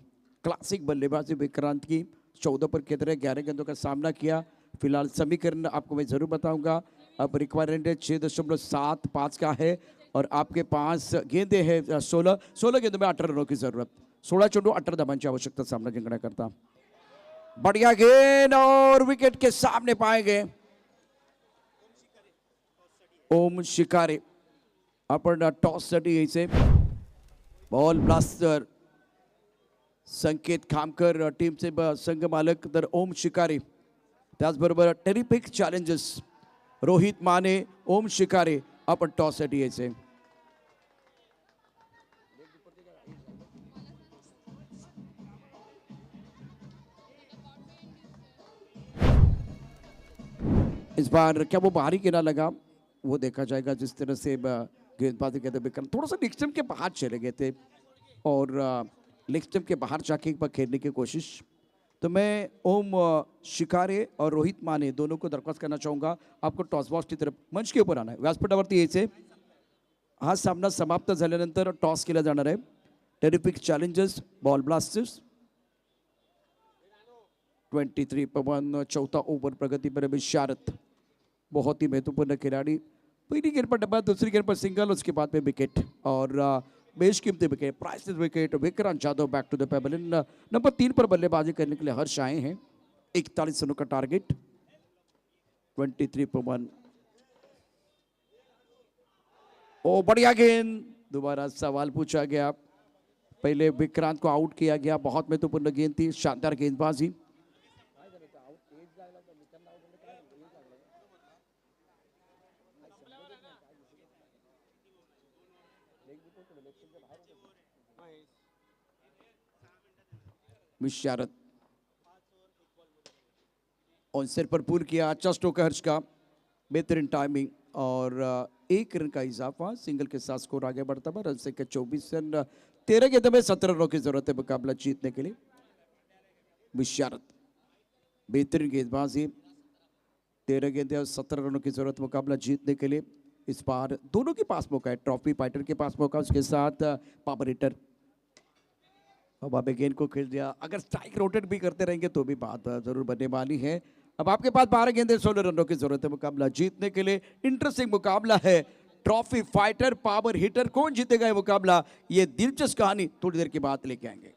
क्लासिक बल्लेबाजी विक्रांत की। 14 पर खेल रहे, 11 गेंदों का सामना किया। फिलहाल समीकरण आपको मैं जरूर बताऊंगा। अब रिक्वायरमेंट 6.75 का है, और आपके पास गेंदे हैं 16 गेंदों में 18 रनों की जरूरत। 16 चेंडू 18 धावांची आवश्यकता सामना जिंकण्याकरता। बढ़िया गेंद, और विकेट के सामने पाएंगे ओम शिकारे। आपण टॉससाठी यायचे। बॉल ब्लास्टर संकेत खामकर, टीमचे संघ मालक, तर ओम शिकारे। त्याचबरोबर टेरिफिक चॅलेंजेस रोहित माने, ओम शिकारे आपण टॉससाठी यायचे। इस बार क्या वो बाहरी गिरा लगा, वो देखा जाएगा। जिस तरह से गेंदबाजी के विक्रम थोड़ा सा लेग स्टंप के बाहर चले गए थे, और लेग स्टंप के बाहर जाके एक बार खेलने की कोशिश। तो मैं ओम शिकारे और रोहित माने दोनों को दरख्वास्त करना चाहूँगा, आपको टॉस बॉक्स की तरफ मंच के ऊपर आना है। व्यासपीठावरती यायचे। हा सामना समाप्त झाल्यानंतर टॉस केला जाणार आहे। Terrific challengers, ball blasters. 23 पवन, चौथा ओवर प्रगति पर बिशारत, बहुत ही महत्वपूर्ण खिलाड़ी। पहली गेंद पर डब्बा, दूसरी गेंद पर सिंगल, उसके बाद में विकेट और बेशकीमती wicket, priceless wicket. Vikrant Jadhav back to the pavilion. Number 3 पर बल्लेबाजी करने के लिए हर्ष आए हैं। 41 रनों का टारगेट। 23 पवन, ओ बढ़िया गेंद, दोबारा सवाल पूछा गया। पहले विक्रांत को आउट किया गया, बहुत महत्वपूर्ण गेंद थी, शानदार गेंदबाजी। विशारत और सिर पर पूल किया, अच्छा स्ट्रोक हर्ष का, बेहतरीन टाइमिंग और 1 रन का इजाफा। सिंगल के साथ स्कोर आगे बढ़ता है। रन से के 24 रन, 13 गेंदों में 17 रनों की जरूरत है मुकाबला जीतने के लिए। विशारत बेहतरीन गेंदबाजी, 13 गेंदे और 17 रनों की जरूरत मुकाबला जीतने के लिए। इस बार दोनों के पास मौका है, ट्रॉफी फाइटर के पास मौका, उसके साथ पावर हिटर। अब आप गेंद को खेल दिया, अगर स्ट्राइक रोटेट भी करते रहेंगे तो भी बात जरूर बनने वाली है। अब आपके पास 12 गेंदे 16 रनों की जरूरत है मुकाबला जीतने के लिए। इंटरेस्टिंग मुकाबला है, ट्रॉफी फाइटर पावर हिटर, कौन जीतेगा ये मुकाबला, ये दिलचस्प कहानी थोड़ी देर के बाद लेके आएंगे।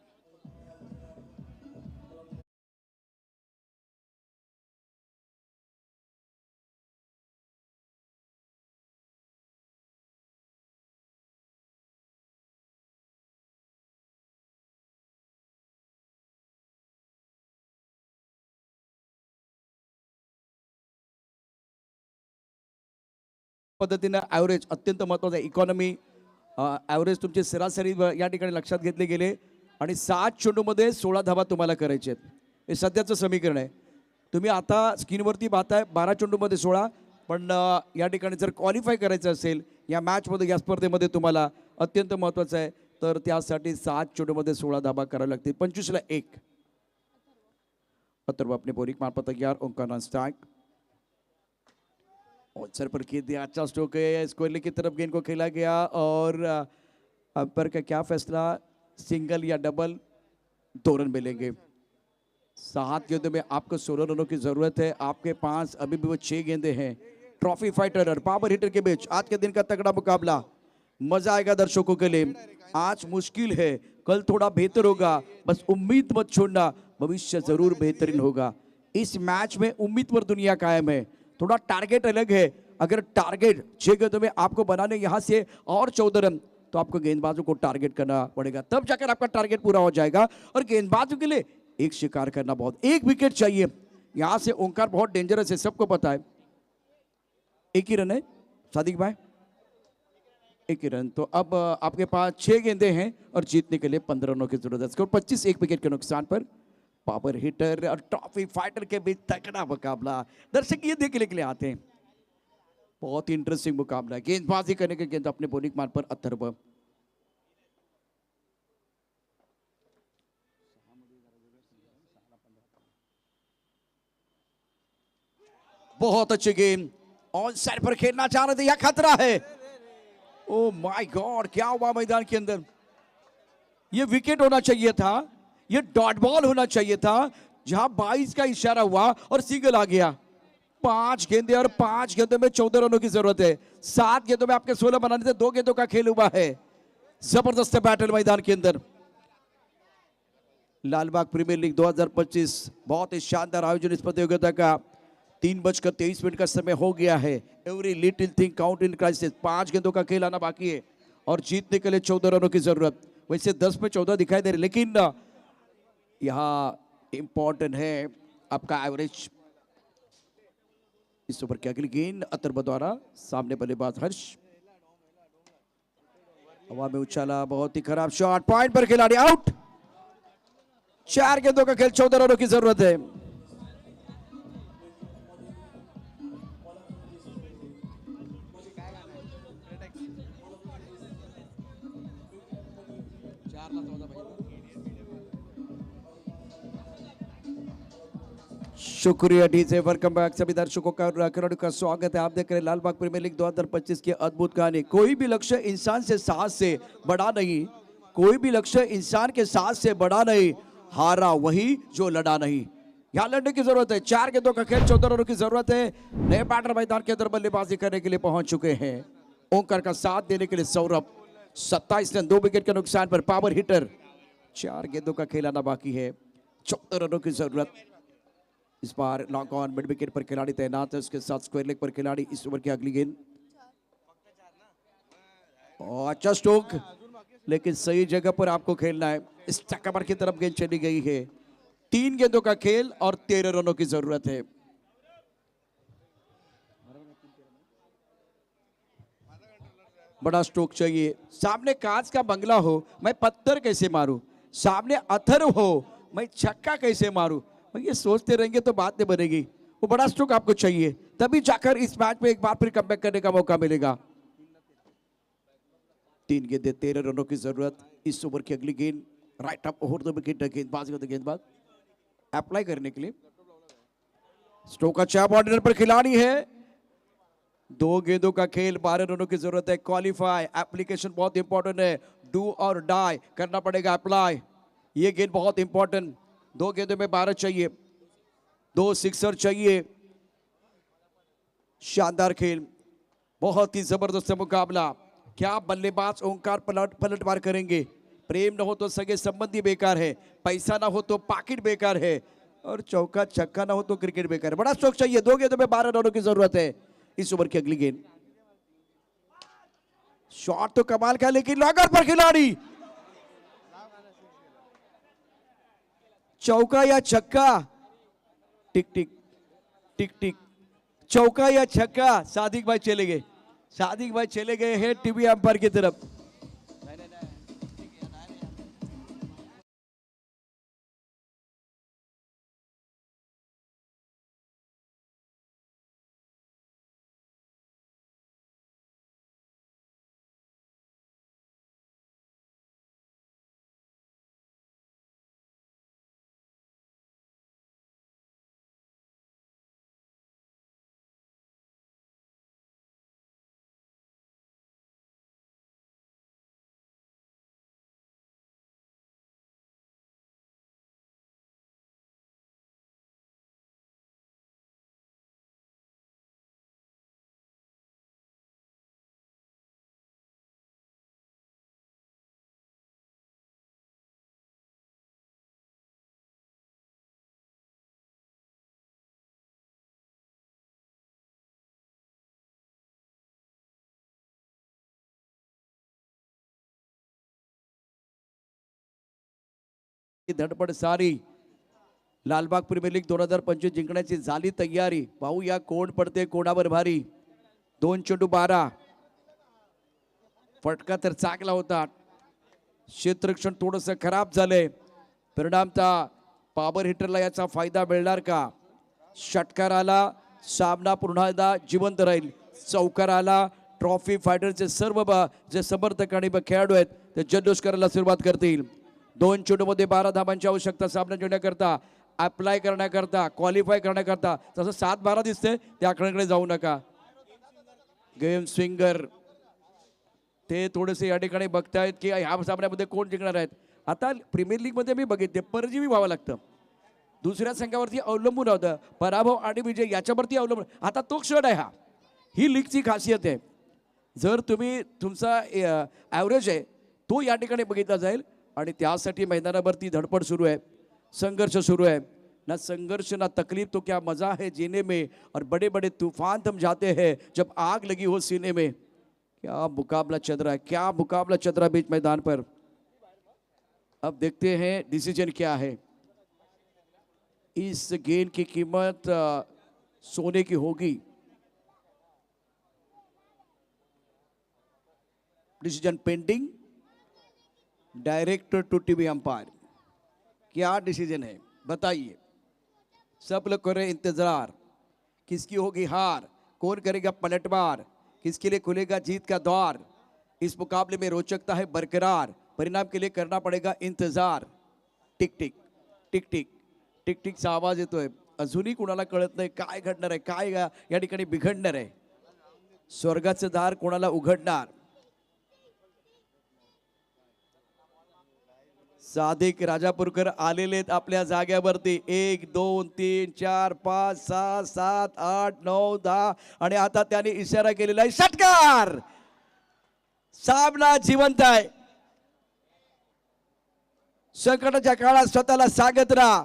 पद्धतीनं ॲव्हरेज अत्यंत महत्त्वाचं आहे. इकॉनॉमी ॲव्हरेज तुमचे सरासरी या ठिकाणी लक्षात घेतले गेले आणि 7 चेंडूमध्ये 16 धावा तुम्हाला करायचे आहेत. हे सध्याचं समीकरण आहे. तुम्ही आता स्क्रीनवरती पाहताय 12 चेंडूमध्ये 16, पण या ठिकाणी जर क्वालिफाय करायचं असेल या मॅचमध्ये, या स्पर्धेमध्ये तुम्हाला अत्यंत महत्त्वाचं आहे, तर त्यासाठी 7 चेंडूमध्ये 16 धावा कराव्या लागतील. 25 ला 1. अथर्व अपने बोरिक मार्फत तैयार, ओंकार नॉन स्ट्राइक और सर पर खेल दिया, अच्छा स्ट्रोक है, स्क्वायर की तरफ गेंद को खेला गया और अंपायर का क्या फैसला, सिंगल या डबल, 2 रन मिलेंगे। 7 गेंदों में आपको 16 रनों की जरूरत है, आपके पास अभी भी वो 6 गेंदे हैं। ट्रॉफी फाइटर और पावर हिटर के बीच आज के दिन का तगड़ा मुकाबला, मजा आएगा दर्शकों के लिए। आज मुश्किल है, कल थोड़ा बेहतर होगा, बस उम्मीद मत छोड़ना, भविष्य जरूर बेहतरीन होगा। इस मैच में उम्मीद पर दुनिया कायम है, थोड़ा टारगेट अलग है। अगर टारगेट 6 गेंदों में आपको बनाने यहाँ से और 14 रन, तो आपको गेंदबाजों को टारगेट करना पड़ेगा, तब जाकर आपका टारगेट पूरा हो जाएगा। और गेंदबाजों के लिए एक शिकार करना बहुत, 1 विकेट चाहिए। यहाँ से ओंकार बहुत डेंजरस है, सबको पता है। 1 ही रन है सादिक भाई, 1 ही रन। तो अब आपके पास 6 गेंदे हैं और जीतने के लिए 15 रनों की जरूरत है। स्कोर 25, 1 विकेट के नुकसान पर। पावर हिटर और ट्रॉफी फाइटर के बीच तगड़ा मुकाबला, दर्शक ये देखने के लिए आते हैं। बहुत ही इंटरेस्टिंग मुकाबला है। गेंदबाजी करने के गेंद अपने बॉलिंग मार्ग पर अथर्व, बहुत अच्छी गेंद, ऑन साइड पर खेलना चाह रहे थे, यह खतरा है। ओ माय गॉड, क्या हुआ मैदान के अंदर, यह विकेट होना चाहिए था, ये डॉट बॉल होना चाहिए था। जहां 22 का इशारा हुआ और सिंगल आ गया। 5 गेंदे और 5 गेंदों में 14 रनों की जरूरत है। 7 गेंदों में आपके 16 बनाने थे, 2 गेंदों का खेल हुआ है। जबरदस्त बैटल मैदान के अंदर। लालबाग प्रीमियर लीग 2025 बहुत ही शानदार आयोजन इस प्रतियोगिता का। 3:23 का समय हो गया है। Every little thing count in crisis. 5 गेंदों का खेल आना बाकी है और जीतने के लिए 14 रनों की जरूरत। वैसे 10 में 14 दिखाई दे रहे, लेकिन यहाँ इंपॉर्टेंट है आपका एवरेज। इस ओवर की अगली गेंद अथर्व द्वारा, सामने बल्लेबाज हर्ष, हवा में उछाला, बहुत ही खराब शॉट, पॉइंट पर खिलाड़ी आउट। 4 गेंदों का खेल, 14 रनों की जरूरत है। शुक्रिया डीजे, वेलकम बैक सभी दर्शकों का स्वागत है। आप देख रहे हैं लालबाग प्रीमियर लीग 2025 की अद्भुत कहानी। कोई भी लक्ष्य इंसान से साहस से बड़ा नहीं, कोई भी लक्ष्य इंसान के साहस से बड़ा नहीं, हारा वही जो लड़ा नहीं। यहाँ लड़ने की जरूरत है। 4 गेंदों का खेल, 14 रनों की जरूरत है। नए बैटर मैदान के अंदर बल्लेबाजी करने के लिए पहुंच चुके हैं। ओंकार का साथ देने के लिए सौरभ। 27 रन, 2 विकेट के नुकसान पर पावर हिटर। 4 गेंदों का खेल आना बाकी है, 14 रनों की जरूरत। इस बार लॉन्ग ऑन मिड विकेट पर खिलाड़ी तैनात है, उसके साथ स्क्वायर लेग पर खिलाड़ी। इस ओवर की अगली गेंद अच्छा स्ट्रोक, लेकिन सही जगह पर आपको खेलना है। इस चक्कर की तरफ गेंद चली गई है। 3 गेंदों का खेल और 13 रनों की जरूरत है। बड़ा स्ट्रोक चाहिए। सामने कांच का बंगला हो, मैं पत्थर कैसे मारूं? सामने अथर हो, मैं छक्का कैसे मारूं? भाई ये सोचते रहेंगे तो बात नहीं बनेगी। वो बड़ा स्ट्रोक आपको चाहिए, तभी जाकर इस मैच में एक बार फिर कमबैक करने का मौका मिलेगा। 3 गेंदें, 13 रनों की जरूरत। इस ओवर की अगली गेंद right up over the wicket, गेंदबाज अप्लाई करने के लिए। स्ट्रोक अच्छा बॉर्डर पर खिलाड़ी है। 2 गेंदों का खेल, 12 रनों की जरूरत है। क्वालिफाई एप्लीकेशन बहुत इंपॉर्टेंट है। डू और डाई करना पड़ेगा अप्लाई। ये गेंद बहुत इंपॉर्टेंट। 2 गेंदों में 12 चाहिए, 2 सिक्सर चाहिए। शानदार खेल, बहुत ही जबरदस्त मुकाबला। क्या बल्लेबाज ओंकार पलटवार करेंगे? प्रेम न हो तो सगे संबंधी बेकार है, पैसा ना हो तो पाकिट बेकार है, और चौका छक्का ना हो तो क्रिकेट बेकार है। बड़ा स्ट्रोक चाहिए। 2 गेंदों में 12 रनों की जरूरत है। इस ओवर की अगली गेंद शॉट तो कमाल का, लेकिन लॉगर पर खिलाड़ी। चौका या छक्का? टिक टिक टिक टिक, चौका या छक्का? सादिक भाई चले गए, सादिक भाई चले गए हैं टीवी अंपायर की तरफ। धडपड सारी, लालबाग प्रीमियर लीग 2025 जिंकण्याची झाली तयारी। पाहूया कोण पडते कोणावर भारी। 2 चेंडू 12, फटका तर चांगला होता, क्षेत्ररक्षण थोडंसं खराब झालंय। परिणामता पॉवर हिटरला याचा फायदा मिळणार का? षटकार आला, सामना पुन्हा एकदा जिवंत राहील। चौकार आला, ट्रॉफी फायटरचे सर्व जे समर्थक आणि खेळाडू आहेत ते जल्लोष करायला सुरुवात करतील। 2 चेंडूमध्ये 12 धावांची आवश्यकता सामना जिंकण्याकरता, अप्लाय करण्याकरता, क्वालिफाय करण्याकरता। जसं 7-12 दिसते त्या आकड्याकडे जाऊ नका। गेम स्विंगर ते थोडेसे या ठिकाणी बघतायत की ह्या सामन्यामध्ये कोण जिंकणार आहेत। आता प्रीमियर लीग मध्ये मी बघितले परजीवी व्हावं लागतं, दुसऱ्या संघावरती अवलंबून होतं, पराभव आणि विजय याच्यावरती अवलंबून। आता तो क्षण आहे हा, ही लीगची खासियत आहे। जर तुम्ही तुमचा ॲव्हरेज आहे तो या ठिकाणी बघितला जाईल, आणि त्यासाठी मैदानावरती धडपड सुरू है, संघर्ष शुरू है। ना संघर्ष ना तकलीफ तो क्या मजा है जीने में, और बड़े बड़े तूफान थम जाते हैं जब आग लगी हो सीने में। क्या मुकाबला चल रहा है, क्या मुकाबला चल रहा है बीच मैदान पर। अब देखते हैं डिसीजन क्या है। इस गेंद की कीमत सोने की होगी। Decision pending, director to TV umpire. क्या डिसीजन है बताइए। सब लोग करें इंतजार, किसकी होगी हार, कौन करेगा पलटवार, किसके लिए खुलेगा जीत का द्वार। इस मुकाबले में रोचकता है बरकरार, परिणाम के लिए करना पड़ेगा इंतजार। Tick tick tick tick tick टिकचा आवाज येतोय, अजूनही कुणाला कळत नाही काय घडणार आहे, काय या ठिकाणी बिघडणार आहे। स्वर्गाचं दार कोणाला उघडणार। सादिक राजापूरकर आलेले आहेत आपल्या जाग्यावरती. 1 2 3 4 5 6 7 8 9 10 आणि आता त्याने इशारा केलेला आहे षटकार. सामना जिवंत आहे. संकटाच्या काळात स्वतःला सांगत राहा,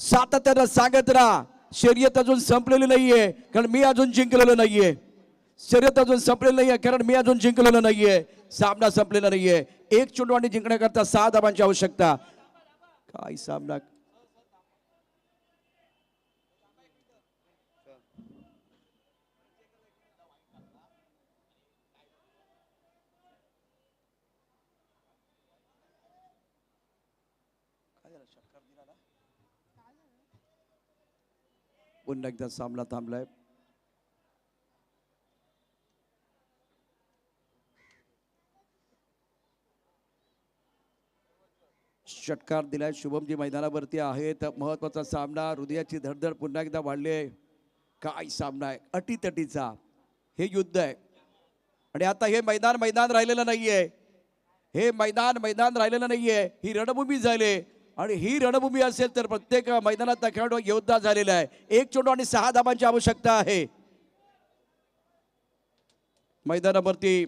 सातत्यानं सांगत राहा, शर्यत अजून संपलेली नाहीये कारण मी अजून जिंकलेलो नाहीये. शर्यत अजून संपलेली नाहीये कारण मी अजून जिंकलेलो नाहीये. सामना संपलेला नाहीये. एक चेंडू आणि जिंकण्याकरता 6 धावांची आवश्यकता. काय सामना. पुन्हा एकदा सामना थांबलाय. षटकार दिलाय. शुभमजी मैदानावरती आहेत. महत्वाचा सामना. हृदयाची धडधड पुन्हा एकदा वाढली आहे. काय सामना आहे. अटीतटीचा हे युद्ध आहे. आणि आता हे मैदान राहिलेलं नाहीये. हे मैदान राहिलेलं नाहीये. ही रणभूमी झाली आणि ही रणभूमी असेल तर प्रत्येक मैदानात खेळाडू योद्धा झालेला आहे. एक चेंडू आणि 6 धावांची आवश्यकता आहे. मैदानावरती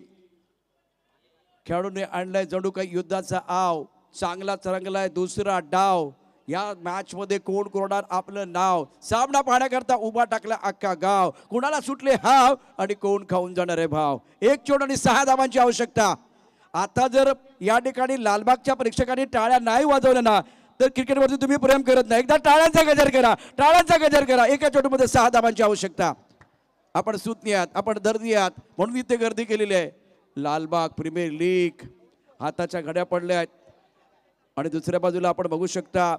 खेळाडूने आणलाय जणू काही युद्धाचा आव. चांगला तरंगलाय दुसरा डाव. या मॅच मध्ये कोण कोरणार आपलं नाव. सामना पाहण्याकरता उभा टाकला अख्खा गाव. कुणाला सुटले हाव आणि कोण खाऊन जाणार आहे भाव. एक चेंडू आणि 6 धावांची आवश्यकता. आता जर या ठिकाणी लालबागच्या प्रेक्षकांनी टाळ्या नाही वाजवल्या ना तर क्रिकेटवरती तुम्ही प्रेम करत नाही. एकदा टाळ्यांचा गजर करा, टाळ्यांचा गजर करा. एका चेंडूमध्ये 6 धावांची आवश्यकता. आपण सुज्ञ आहात, आपण दर्दी आहात म्हणून इथे गर्दी केलेली आहे. लालबाग प्रीमियर लीग हाताच्या घड्या पडल्या आहेत. आणि दुसऱ्या बाजूला आपण बघू शकता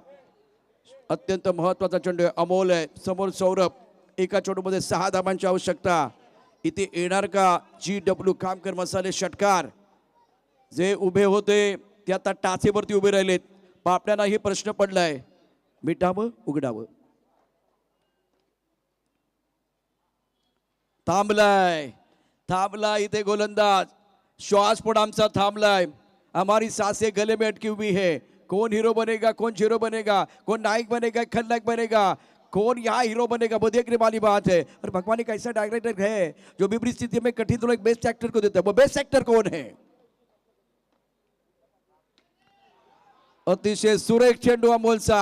अत्यंत महत्वाचा चेंडू अमोल आहे. समोर सौरभ. एका चेंडूमध्ये 6 धावांची आवश्यकता. इथे येणार का GW कामकर मसाले षटकार. जे उभे होते ते आता टाचेवरती उभे राहिलेत. पापड्यांनाही प्रश्न पडलाय मिठावं उघडावं. थांबलाय इथे गोलंदाज. श्वास पण आमचा थांबलाय. हमारी सांसें गले में अटकी हुई है. कौन हीरो बनेगा, कौन जीरो बनेगा, कौन नायक बनेगा, खलनायक बनेगा, कौन यहाँ हीरो बनेगा, वो देखने वाली बात है. और भगवान एक ऐसा डायरेक्टर है जो विपरीत स्थिति में कठिन तो एक बेस्ट एक्टर को देता है. वो बेस्ट एक्टर कौन है. अतिशय सुरेख चेंडू अमोलचा.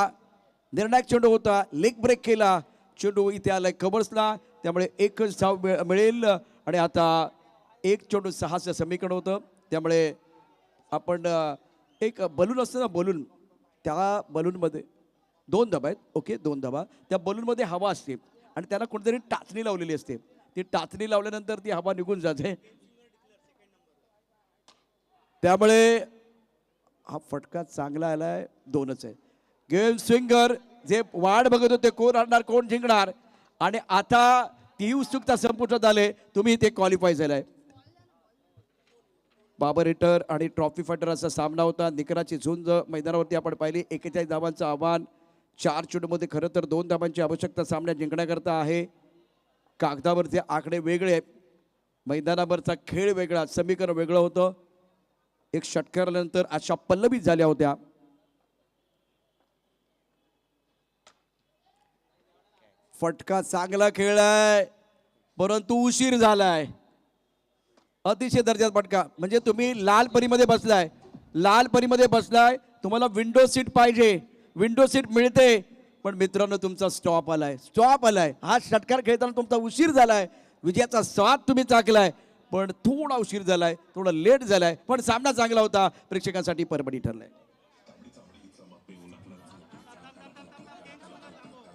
निर्णायक चेंडू होता. लेग ब्रेक केला. चेंडू इथे आलाय कबर्सला. त्यामुळे एकच धाव मिळेल. आणि आता 1 चेंडू 6चं समीकरण होतं. त्यामुळे आपण एक बलून असतं ना, बलून, त्या बलूनमध्ये 2 धाबा आहेत. ओके 2 धाबा. त्या बलूनमध्ये हवा असते आणि त्याला कोणतरी टाचणी लावलेली असते. ती टाचणी लावल्यानंतर ती हवा निघून जाते. त्यामुळे हा फटका चांगला आलाय. 2च आहे. गेम स्विंगर जे वाढ बघत होते कोण हरणार कोण जिंकणार आणि आता ती उत्सुकता संपुष्टात आले. तुम्ही ते क्वालिफाय झालाय. बाबर हिटर आणि ट्रॉफी फायटर असा सामना होता. निकराची झुंज मैदानावरती आपण पाहिली. 41 धावांचं आव्हान. 4 चेंडूमध्ये खरं तर 2 धावांची आवश्यकता सामना जिंकण्याकरता आहे. कागदावरचे आकडे वेगळे, मैदानावरचा खेळ वेगळा, समीकरण वेगळं होतं. एक षटकारानंतर अशा पल्लवीत झाल्या होत्या. फटका चांगला खेळलाय परंतु उशीर झालाय. अतिशय दर्जाचा फटका. म्हणजे तुम्ही लाल परीमध्ये बसलाय, लाल परीमध्ये बसलाय, तुम्हाला विंडो सीट पाहिजे, विंडो सीट मिळते, पण मित्रांनो तुमचा स्टॉप आलाय, स्टॉप आलाय. हा षटकार खेळताना तुमचा उशीर झालाय. विजयाचा स्वाद तुम्ही चाकलाय पण थोडा उशीर झालाय, थोडा लेट झालाय, पण सामना चांगला होता. प्रेक्षकांसाठी परभणी ठरलाय.